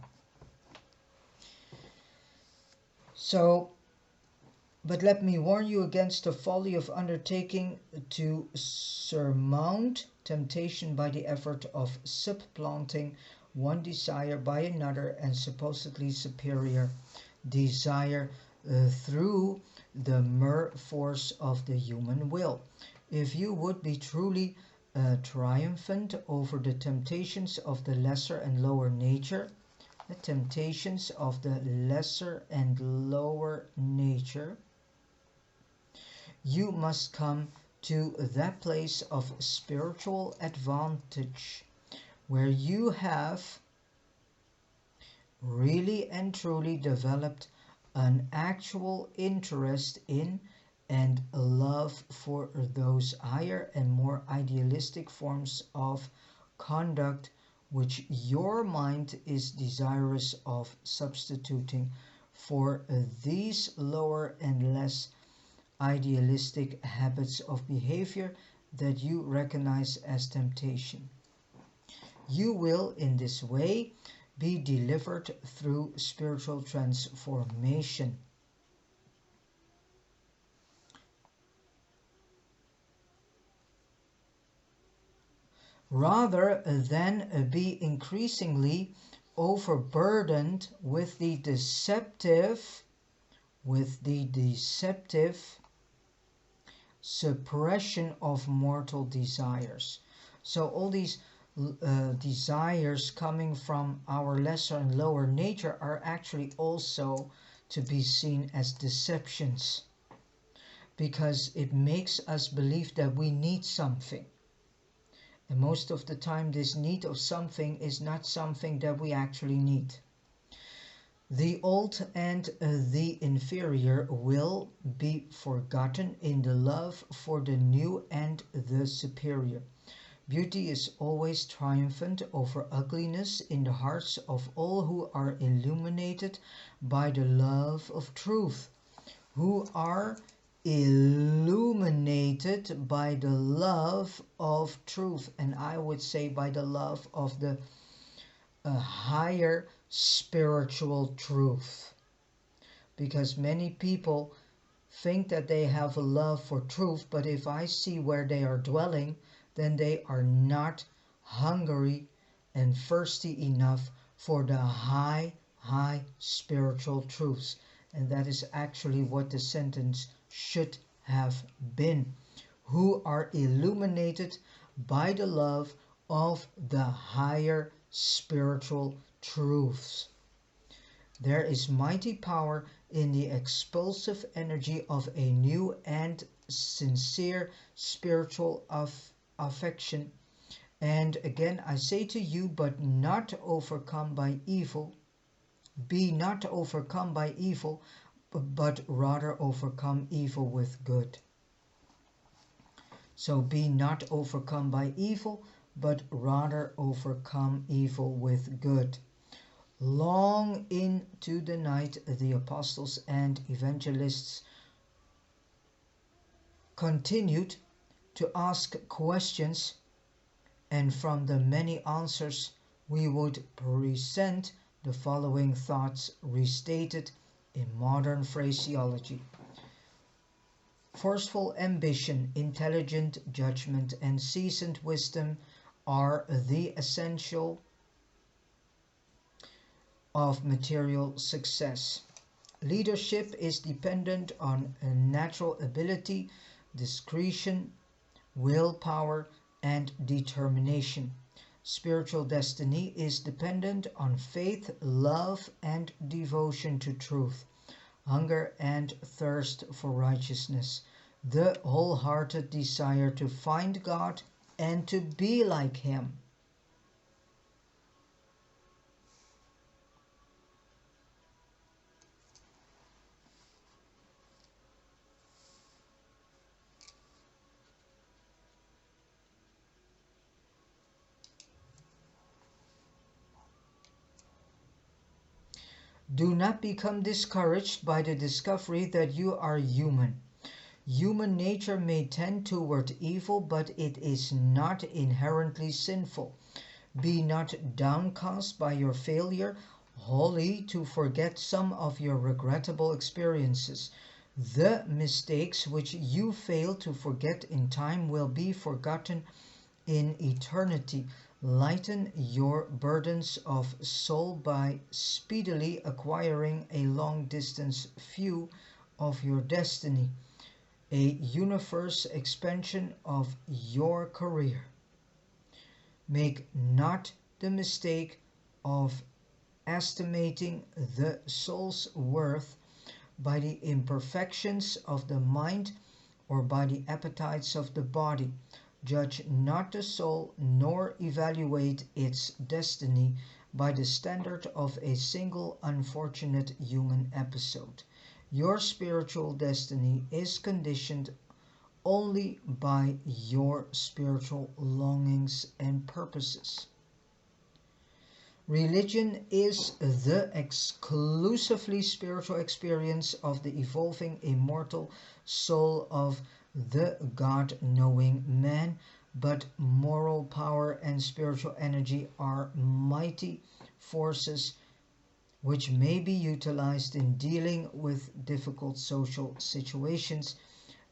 So, but let me warn you against the folly of undertaking to surmount temptation by the effort of supplanting one desire by another and supposedly superior desire through the mere force of the human will. If you would be truly triumphant over the temptations of the lesser and lower nature, the temptations of the lesser and lower nature, you must come to that place of spiritual advantage where you have really and truly developed an actual interest in and a love for those higher and more idealistic forms of conduct which your mind is desirous of substituting for these lower and less idealistic habits of behavior that you recognize as temptation. You will, in this way, be delivered through spiritual transformation. Rather than be increasingly overburdened with the deceptive suppression of mortal desires. So all these desires coming from our lesser and lower nature are actually also to be seen as deceptions, because it makes us believe that we need something. And most of the time this need of something is not something that we actually need. The old and the inferior will be forgotten in the love for the new and the superior. Beauty is always triumphant over ugliness in the hearts of all who are illuminated by the love of truth, who are illuminated by the love of truth, and I would say by the love of the higher spiritual truth. Because many people think that they have a love for truth, but if I see where they are dwelling, then they are not hungry and thirsty enough for the high spiritual truths. And that is actually what the sentence should have been. Who are illuminated by the love of the higher spiritual truths. There is mighty power in the expulsive energy of a new and sincere spiritual affection. And again I say to you, but not overcome by evil. Be not overcome by evil, but rather overcome evil with good. So be not overcome by evil, but rather overcome evil with good. Long into the night the apostles and evangelists continued to ask questions, and from the many answers we would present the following thoughts restated in modern phraseology. Forceful ambition, intelligent judgment, and seasoned wisdom are the essential of material success. Leadership is dependent on natural ability, discretion, willpower, and determination. Spiritual destiny is dependent on faith, love, and devotion to truth, hunger and thirst for righteousness, the wholehearted desire to find God and to be like Him. Do not become discouraged by the discovery that you are human. Human nature may tend toward evil, but it is not inherently sinful. Be not downcast by your failure wholly to forget some of your regrettable experiences. The mistakes which you fail to forget in time will be forgotten in eternity. Lighten your burdens of soul by speedily acquiring a long distance view of your destiny, a universe expansion of your career. Make not the mistake of estimating the soul's worth by the imperfections of the mind or by the appetites of the body. Judge not the soul, nor evaluate its destiny by the standard of a single unfortunate human episode. Your spiritual destiny is conditioned only by your spiritual longings and purposes. Religion is the exclusively spiritual experience of the evolving immortal soul of the God-knowing man, but moral power and spiritual energy are mighty forces which may be utilized in dealing with difficult social situations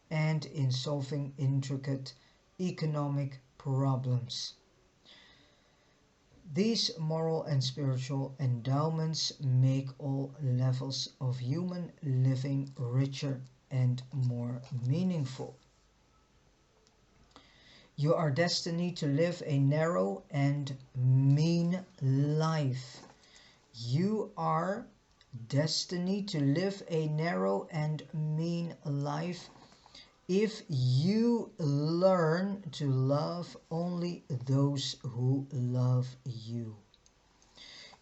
and in solving intricate economic problems. These moral and spiritual endowments make all levels of human living richer and more meaningful. You are destined to live a narrow and mean life. You are destined to live a narrow and mean life if you learn to love only those who love you.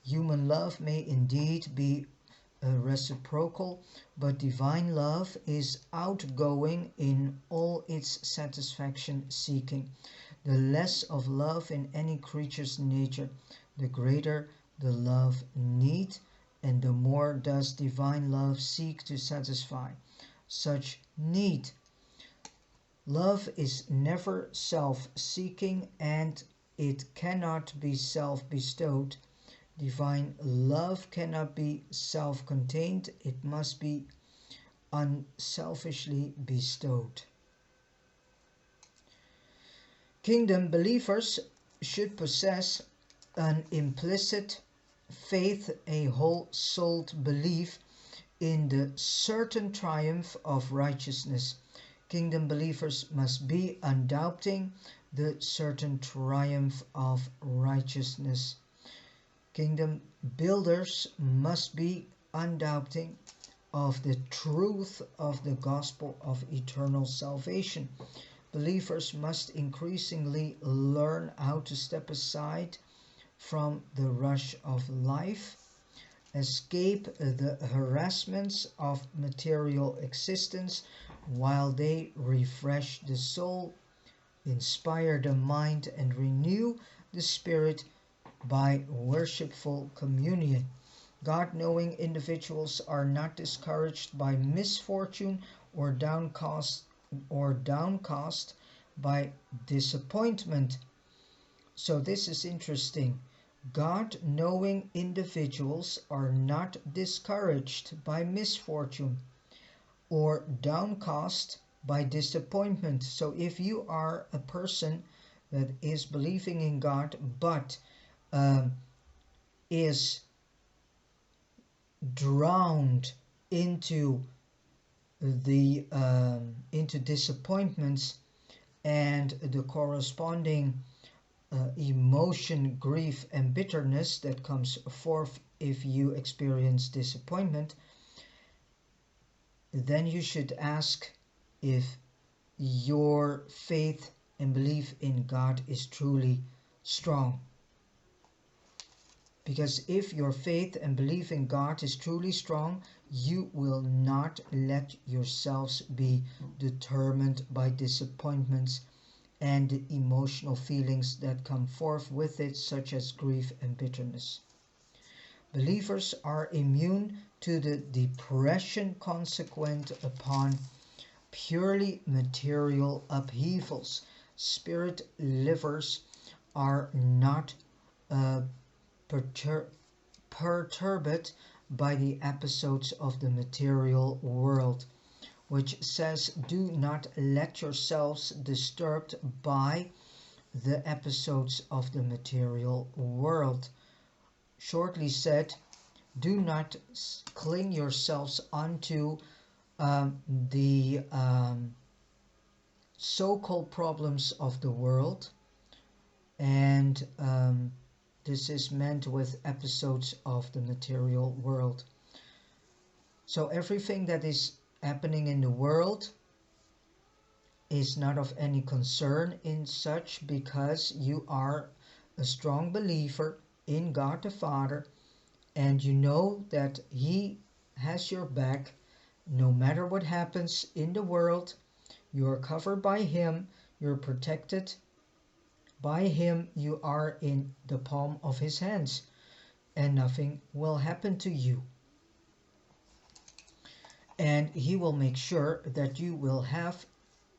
Human love may indeed be reciprocal, but divine love is outgoing in all its satisfaction seeking. The less of love in any creature's nature, the greater the love need, and the more does divine love seek to satisfy such need. Love is never self-seeking, and it cannot be self-bestowed. Divine love cannot be self-contained. It must be unselfishly bestowed. Kingdom believers should possess an implicit faith, a whole-souled belief in the certain triumph of righteousness. Kingdom believers must be undoubting the certain triumph of righteousness. Kingdom builders must be undoubting of the truth of the gospel of eternal salvation. Believers must increasingly learn how to step aside from the rush of life, escape the harassments of material existence while they refresh the soul, inspire the mind, and renew the spirit by worshipful communion. God-knowing individuals are not discouraged by misfortune or downcast by disappointment. So this is interesting. God-knowing individuals are not discouraged by misfortune or downcast by disappointment. So if you are a person that is believing in God but is drowned into disappointments and the corresponding emotion, grief, and bitterness that comes forth if you experience disappointment, then you should ask if your faith and belief in God is truly strong. Because if your faith and belief in God is truly strong, you will not let yourselves be determined by disappointments and the emotional feelings that come forth with it, such as grief and bitterness. Believers are immune to the depression consequent upon purely material upheavals. Spirit livers are not uh, perturbed by the episodes of the material world, which says, do not let yourselves disturbed by the episodes of the material world. Shortly said, do not cling yourselves unto the so-called problems of the world, and this is meant with episodes of the material world. So everything that is happening in the world is not of any concern in such, because you are a strong believer in God the Father, and you know that He has your back no matter what happens in the world. You are covered by Him, you're protected by Him, you are in the palm of His hands, and nothing will happen to you. And He will make sure that you will have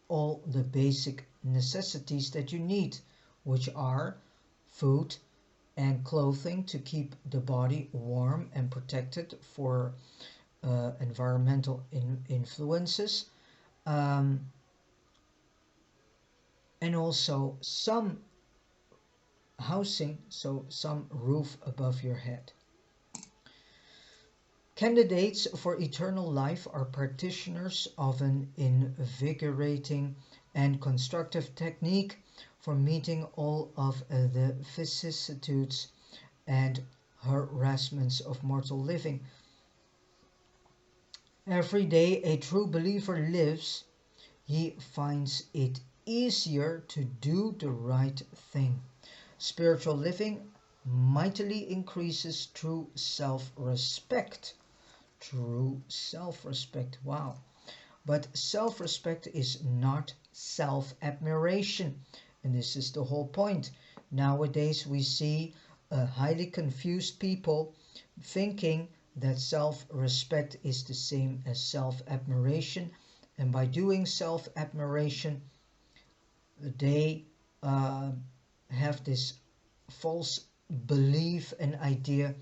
all the basic necessities that you need, which are food and clothing to keep the body warm and protected for environmental influences, and also some housing, so some roof above your head. Candidates for eternal life are practitioners of an invigorating and constructive technique for meeting all of the vicissitudes and harassments of mortal living. Every day a true believer lives, he finds it easier to do the right thing. Spiritual living mightily increases through self-respect. True self-respect, wow. But self-respect is not self-admiration, and this is the whole point. Nowadays we see highly confused people thinking that self-respect is the same as self-admiration, and by doing self-admiration they have this false belief and idea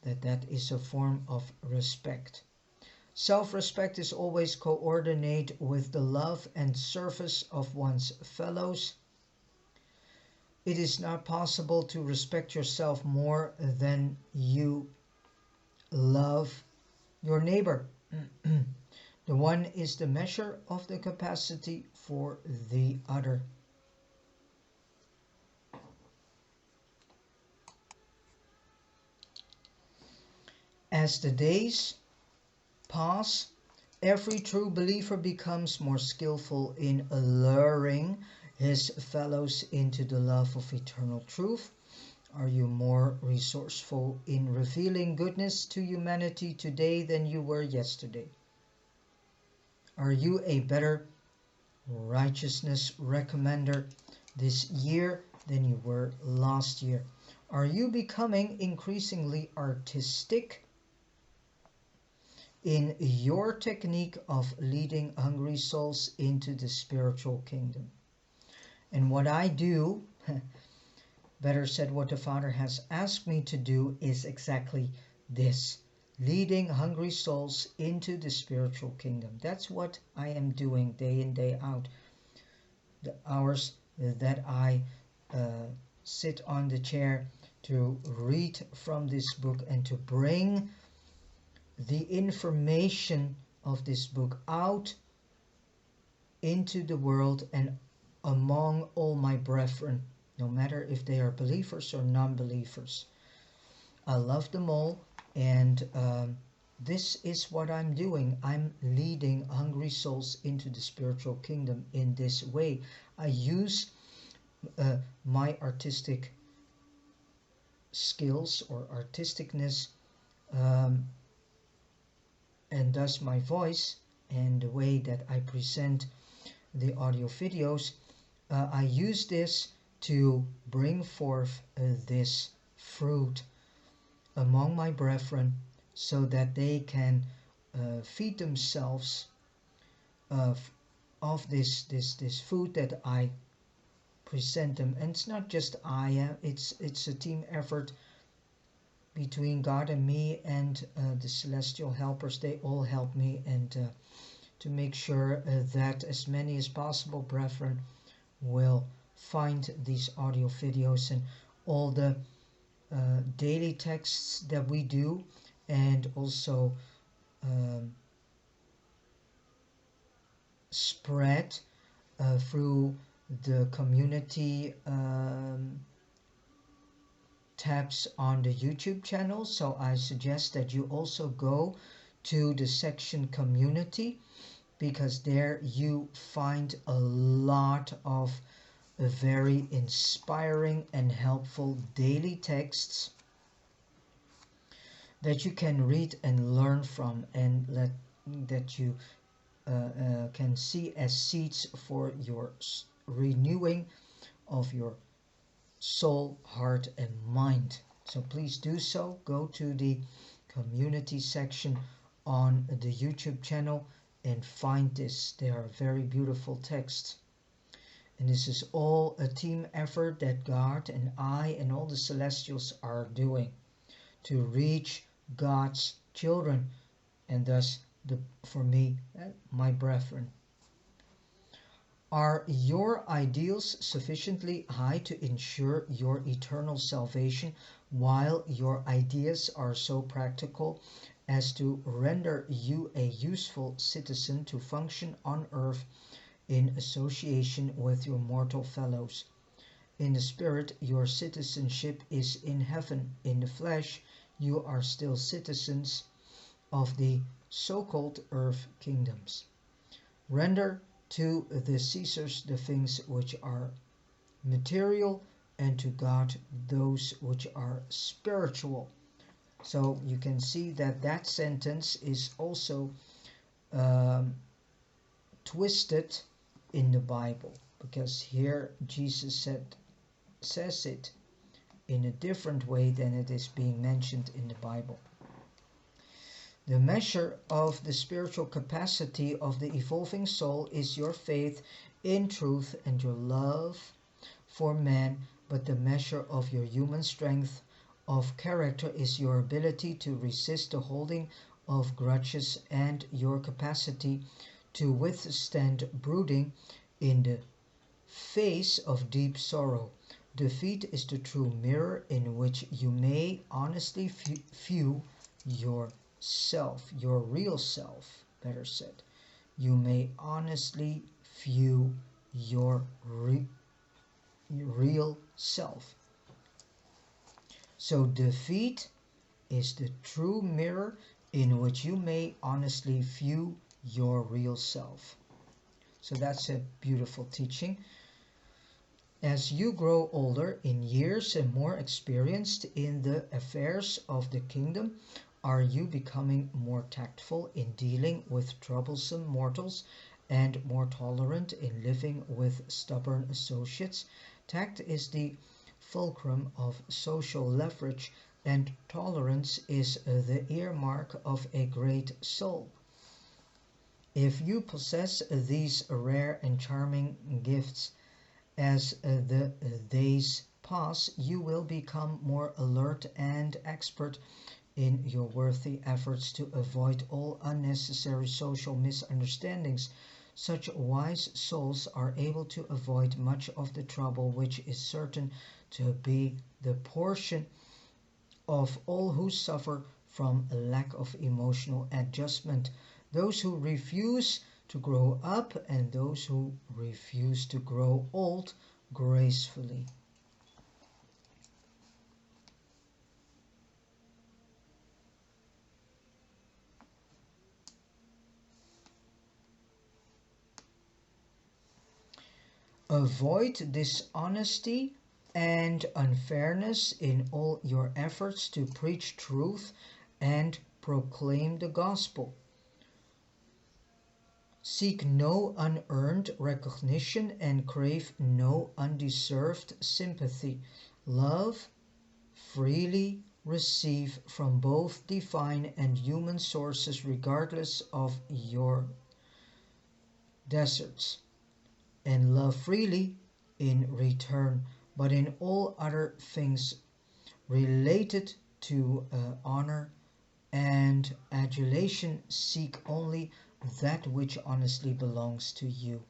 that that is a form of respect. Self-respect is always coordinated with the love and service of one's fellows. It is not possible to respect yourself more than you love your neighbor. The one is the measure of the capacity for the other. As the days pass, every true believer becomes more skillful in alluring his fellows into the love of eternal truth. Are you more resourceful in revealing goodness to humanity today than you were yesterday? Are you a better righteousness recommender this year than you were last year? Are you becoming increasingly artistic in your technique of leading hungry souls into the spiritual kingdom? And what I do, better said, what the Father has asked me to do is exactly this: leading hungry souls into the spiritual kingdom. That's what I am doing day in, day out. The hours that I sit on the chair to read from this book and to bring the information of this book out into the world and among all my brethren, no matter if they are believers or non-believers. I love them all, and this is what I'm doing. I'm leading hungry souls into the spiritual kingdom in this way. I use my artistic skills or artisticness, and thus my voice and the way that I present the audio videos. I use this to bring forth this fruit among my brethren, so that they can feed themselves of this food that I present them. And it's not just it's a team effort between God and me and the celestial helpers. They all help me, and to make sure that as many as possible brethren will find these audio videos and all the daily texts that we do, and also spread through the community tabs on the YouTube channel. So I suggest that you also go to the section community, because there you find a lot of very inspiring and helpful daily texts that you can read and learn from, and that you can see as seeds for your renewing of your soul, heart and mind. So please do so. Go to the community section on the YouTube channel and find this. They are very beautiful texts. And this is all a team effort that God and I and all the celestials are doing to reach God's children, and thus for me and my brethren. Are your ideals sufficiently high to ensure your eternal salvation, while your ideas are so practical as to render you a useful citizen to function on earth in association with your mortal fellows? In the spirit, your citizenship is in heaven. In the flesh, you are still citizens of the so-called earth kingdoms. Render to the Caesars the things which are material, and to God those which are spiritual. So you can see that that sentence is also twisted in the Bible, because here Jesus says it in a different way than it is being mentioned in the Bible. The measure of the spiritual capacity of the evolving soul is your faith in truth and your love for man, but the measure of your human strength of character is your ability to resist the holding of grudges and your capacity to withstand brooding in the face of deep sorrow. Defeat is the true mirror in which you may honestly view yourself, your real self, better said. You may honestly view your real self. So defeat is the true mirror in which you may honestly view your real self. So that's a beautiful teaching. As you grow older in years and more experienced in the affairs of the kingdom, are you becoming more tactful in dealing with troublesome mortals and more tolerant in living with stubborn associates? Tact is the fulcrum of social leverage, and tolerance is the earmark of a great soul. If you possess these rare and charming gifts, as the days pass, you will become more alert and expert in your worthy efforts to avoid all unnecessary social misunderstandings. Such wise souls are able to avoid much of the trouble which is certain to be the portion of all who suffer from a lack of emotional adjustment. Those who refuse to grow up and those who refuse to grow old gracefully. Avoid dishonesty and unfairness in all your efforts to preach truth and proclaim the gospel. Seek no unearned recognition and crave no undeserved sympathy. Love freely receive from both divine and human sources regardless of your deserts, and love freely in return, but in all other things related to honor and adulation, seek only that which honestly belongs to you.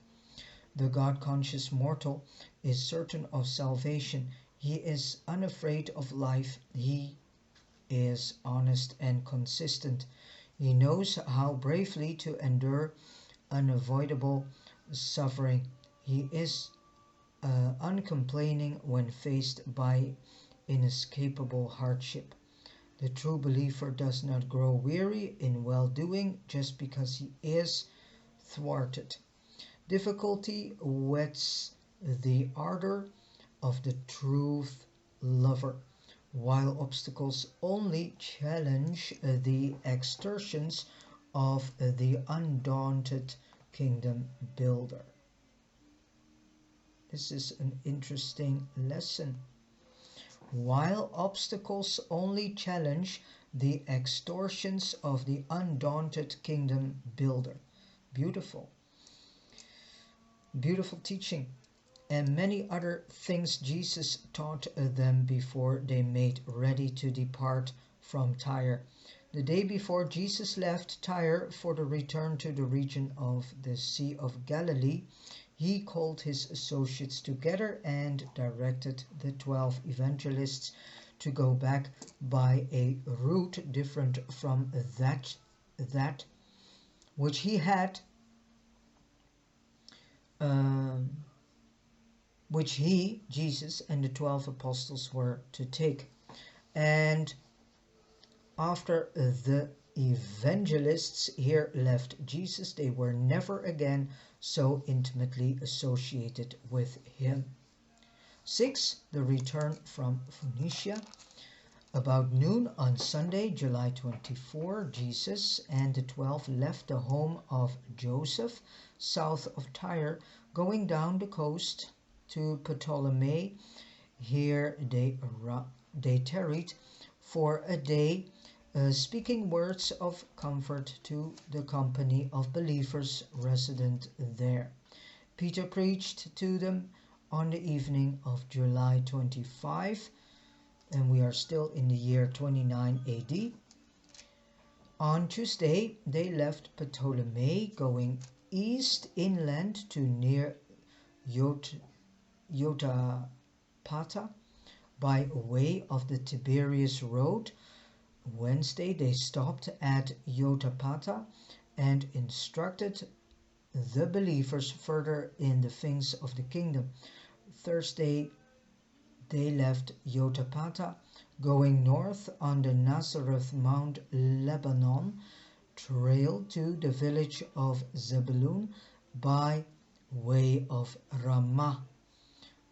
The God-conscious mortal is certain of salvation. He is unafraid of life. He is honest and consistent. He knows how bravely to endure unavoidable suffering. He is uncomplaining when faced by inescapable hardship. The true believer does not grow weary in well-doing just because he is thwarted. Difficulty whets the ardor of the truth lover, while obstacles only challenge the extortions of the undaunted kingdom builder. This is an interesting lesson. While obstacles only challenge the extortions of the undaunted kingdom builder. Beautiful. Beautiful teaching. And many other things Jesus taught them before they made ready to depart from Tyre. The day before Jesus left Tyre for the return to the region of the Sea of Galilee, he called his associates together and directed the 12 evangelists to go back by a route different from that which he had which he, Jesus, and the 12 apostles were to take. And after the evangelists here left Jesus, they were never again so intimately associated with him. 6. The return from Phoenicia. About noon on Sunday, July 24, Jesus and the 12 left the home of Joseph, south of Tyre, going down the coast to Ptolemy. Here they tarried for a day, speaking words of comfort to the company of believers resident there. Peter preached to them on the evening of July 25, and we are still in the year 29 AD. On Tuesday, they left Ptolemy, going east inland to near Yotapata by way of the Tiberias Road. Wednesday, they stopped at Yotapata and instructed the believers further in the things of the kingdom. Thursday, they left Yotapata, going north on the Nazareth Mount Lebanon trail to the village of Zebulun by way of Ramah.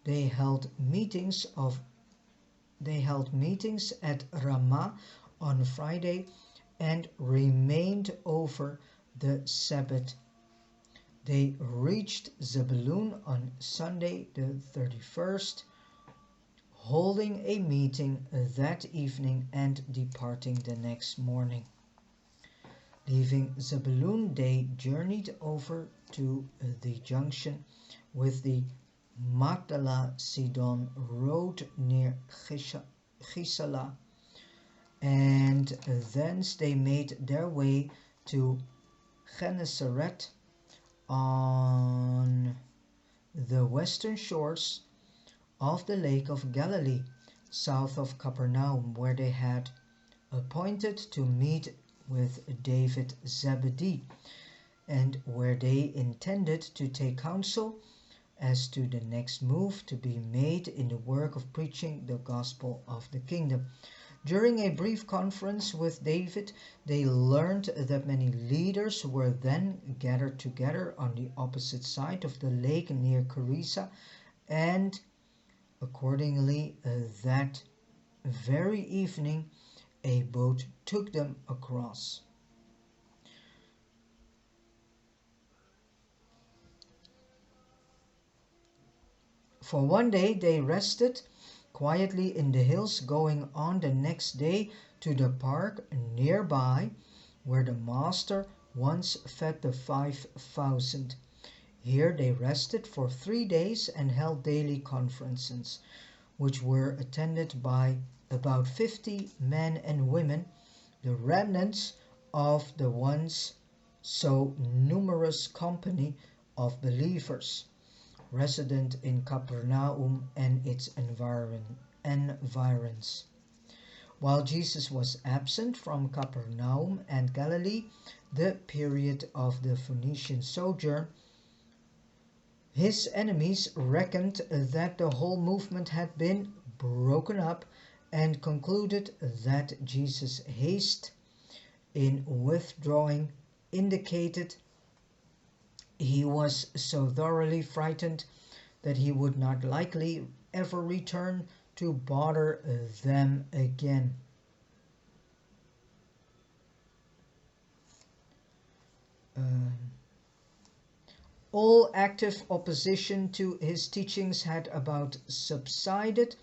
They held meetings at Ramah on Friday and remained over the Sabbath. They reached Zebulun on Sunday the 31st, holding a meeting that evening and departing the next morning. Leaving Zebulun, they journeyed over to the junction with the Magdala-Sidon road near Chisala, and thence they made their way to Gennesaret on the western shores of the Lake of Galilee, south of Capernaum, where they had appointed to meet with David Zebedee, and where they intended to take counsel as to the next move to be made in the work of preaching the gospel of the kingdom. During a brief conference with David, they learned that many leaders were then gathered together on the opposite side of the lake near Charissa, and accordingly that very evening a boat took them across. For one day they rested quietly in the hills, going on the next day to the park nearby where the master once fed the 5,000. Here they rested for 3 days and held daily conferences, which were attended by about 50 men and women, the remnants of the once so numerous company of believers resident in Capernaum and its environs. While Jesus was absent from Capernaum and Galilee, the period of the Phoenician sojourn, his enemies reckoned that the whole movement had been broken up and concluded that Jesus' haste in withdrawing indicated he was so thoroughly frightened that he would not likely ever return to bother them again. All active opposition to his teachings had about subsided.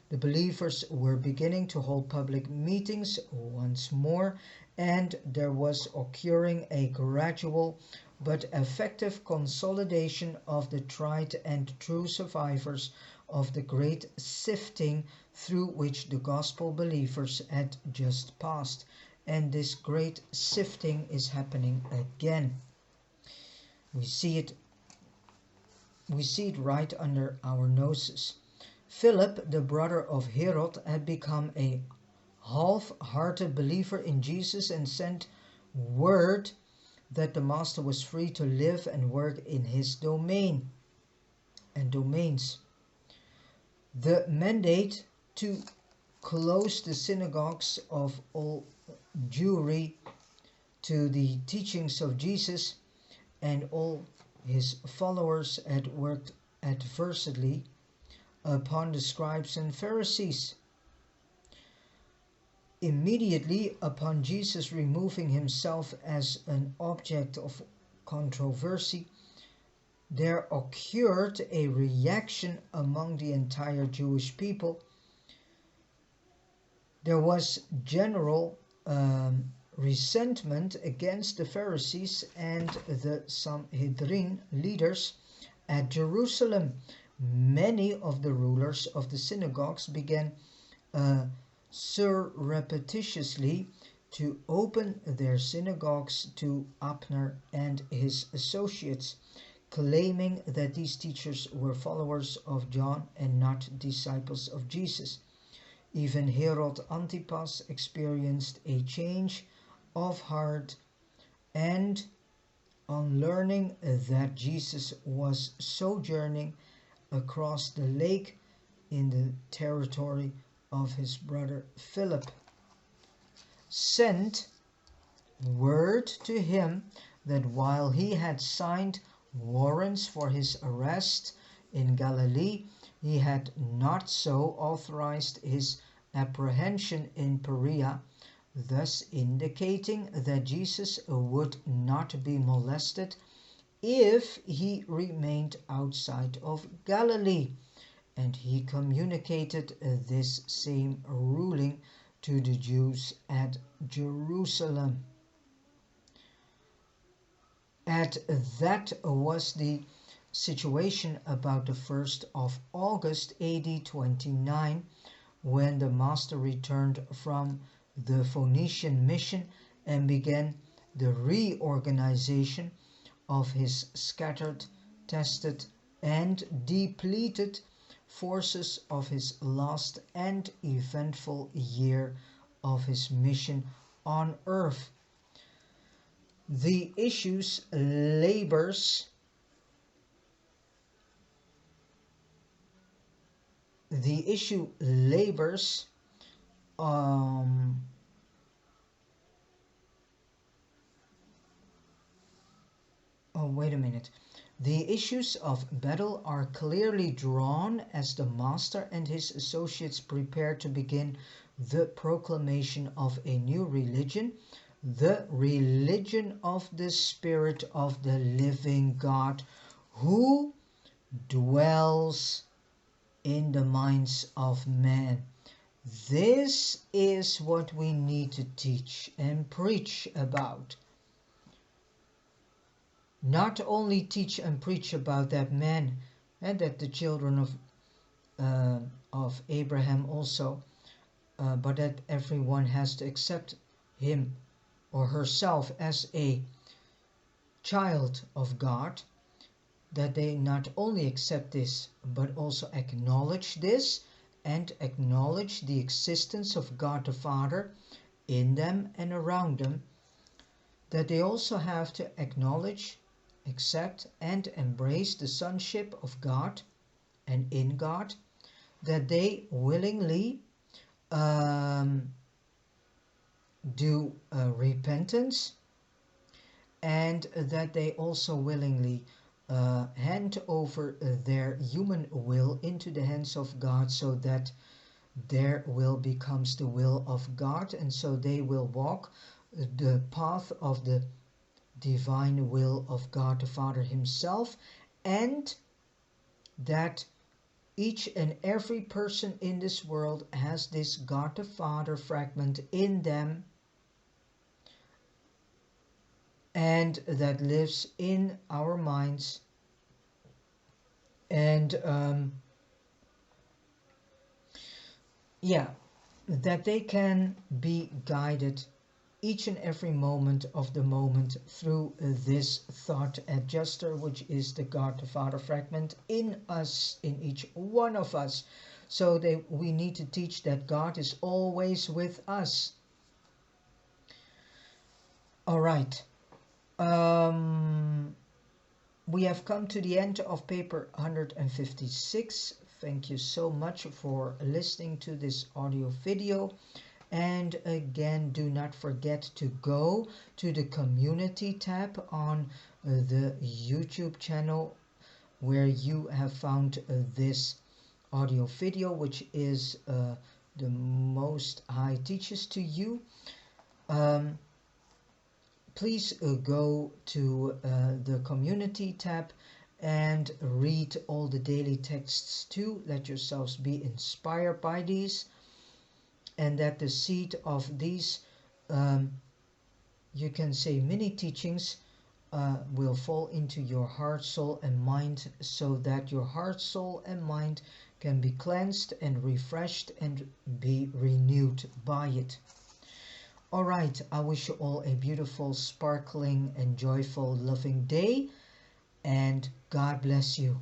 The believers were beginning to hold public meetings once more, and there was occurring a gradual but effective consolidation of the tried and true survivors of the great sifting through which the gospel believers had just passed. And this great sifting is happening again. We see it right under our noses. Philip, the brother of Herod, had become a half-hearted believer in Jesus and sent word that the master was free to live and work in his domains. The mandate to close the synagogues of all Jewry to the teachings of Jesus and all his followers had worked adversely upon the scribes and Pharisees. Immediately upon Jesus removing himself as an object of controversy, there occurred a reaction among the entire Jewish people. There was general resentment against the Pharisees and the Sanhedrin leaders at Jerusalem. Many of the rulers of the synagogues began surreptitiously to open their synagogues to Abner and his associates, claiming that these teachers were followers of John and not disciples of Jesus. Even Herod Antipas experienced a change of heart, and on learning that Jesus was sojourning across the lake in the territory of his brother Philip, sent word to him that while he had signed warrants for his arrest in Galilee, he had not so authorized his apprehension in Perea, thus indicating that Jesus would not be molested if he remained outside of Galilee. And he communicated this same ruling to the Jews at Jerusalem. And that was the situation about the 1st of August AD 29, when the master returned from the Phoenician mission and began the reorganization of his scattered, tested, and depleted forces of his last and eventful year of his mission on earth. The issue labors The issues of battle are clearly drawn as the master and his associates prepare to begin the proclamation of a new religion, the religion of the Spirit of the living God, who dwells in the minds of men. This is what we need to teach and preach about. Not only teach and preach about that man and that the children of Abraham also, but that everyone has to accept him or herself as a child of God, that they not only accept this but also acknowledge this and acknowledge the existence of God the Father in them and around them, that they also have to acknowledge, accept and embrace the sonship of God and in God, that they willingly do repentance, and that they also willingly hand over their human will into the hands of God, so that their will becomes the will of God, and so they will walk the path of the divine will of God the Father himself, and that each and every person in this world has this God the Father fragment in them, and that lives in our minds, and that they can be guided each and every moment of the moment through this thought adjuster, which is the God the Father fragment in us, in each one of us. So we need to teach that God is always with us. All right. We have come to the end of paper 156. Thank you so much for listening to this audio video. And again, do not forget to go to the community tab on the YouTube channel, where you have found this audio video, which is the Most High teaches to you. Please go to the community tab and read all the daily texts too. Let yourselves be inspired by these, and that the seed of these, you can say, mini teachings will fall into your heart, soul and mind, so that your heart, soul and mind can be cleansed and refreshed and be renewed by it. All right, I wish you all a beautiful, sparkling and joyful, loving day, and God bless you.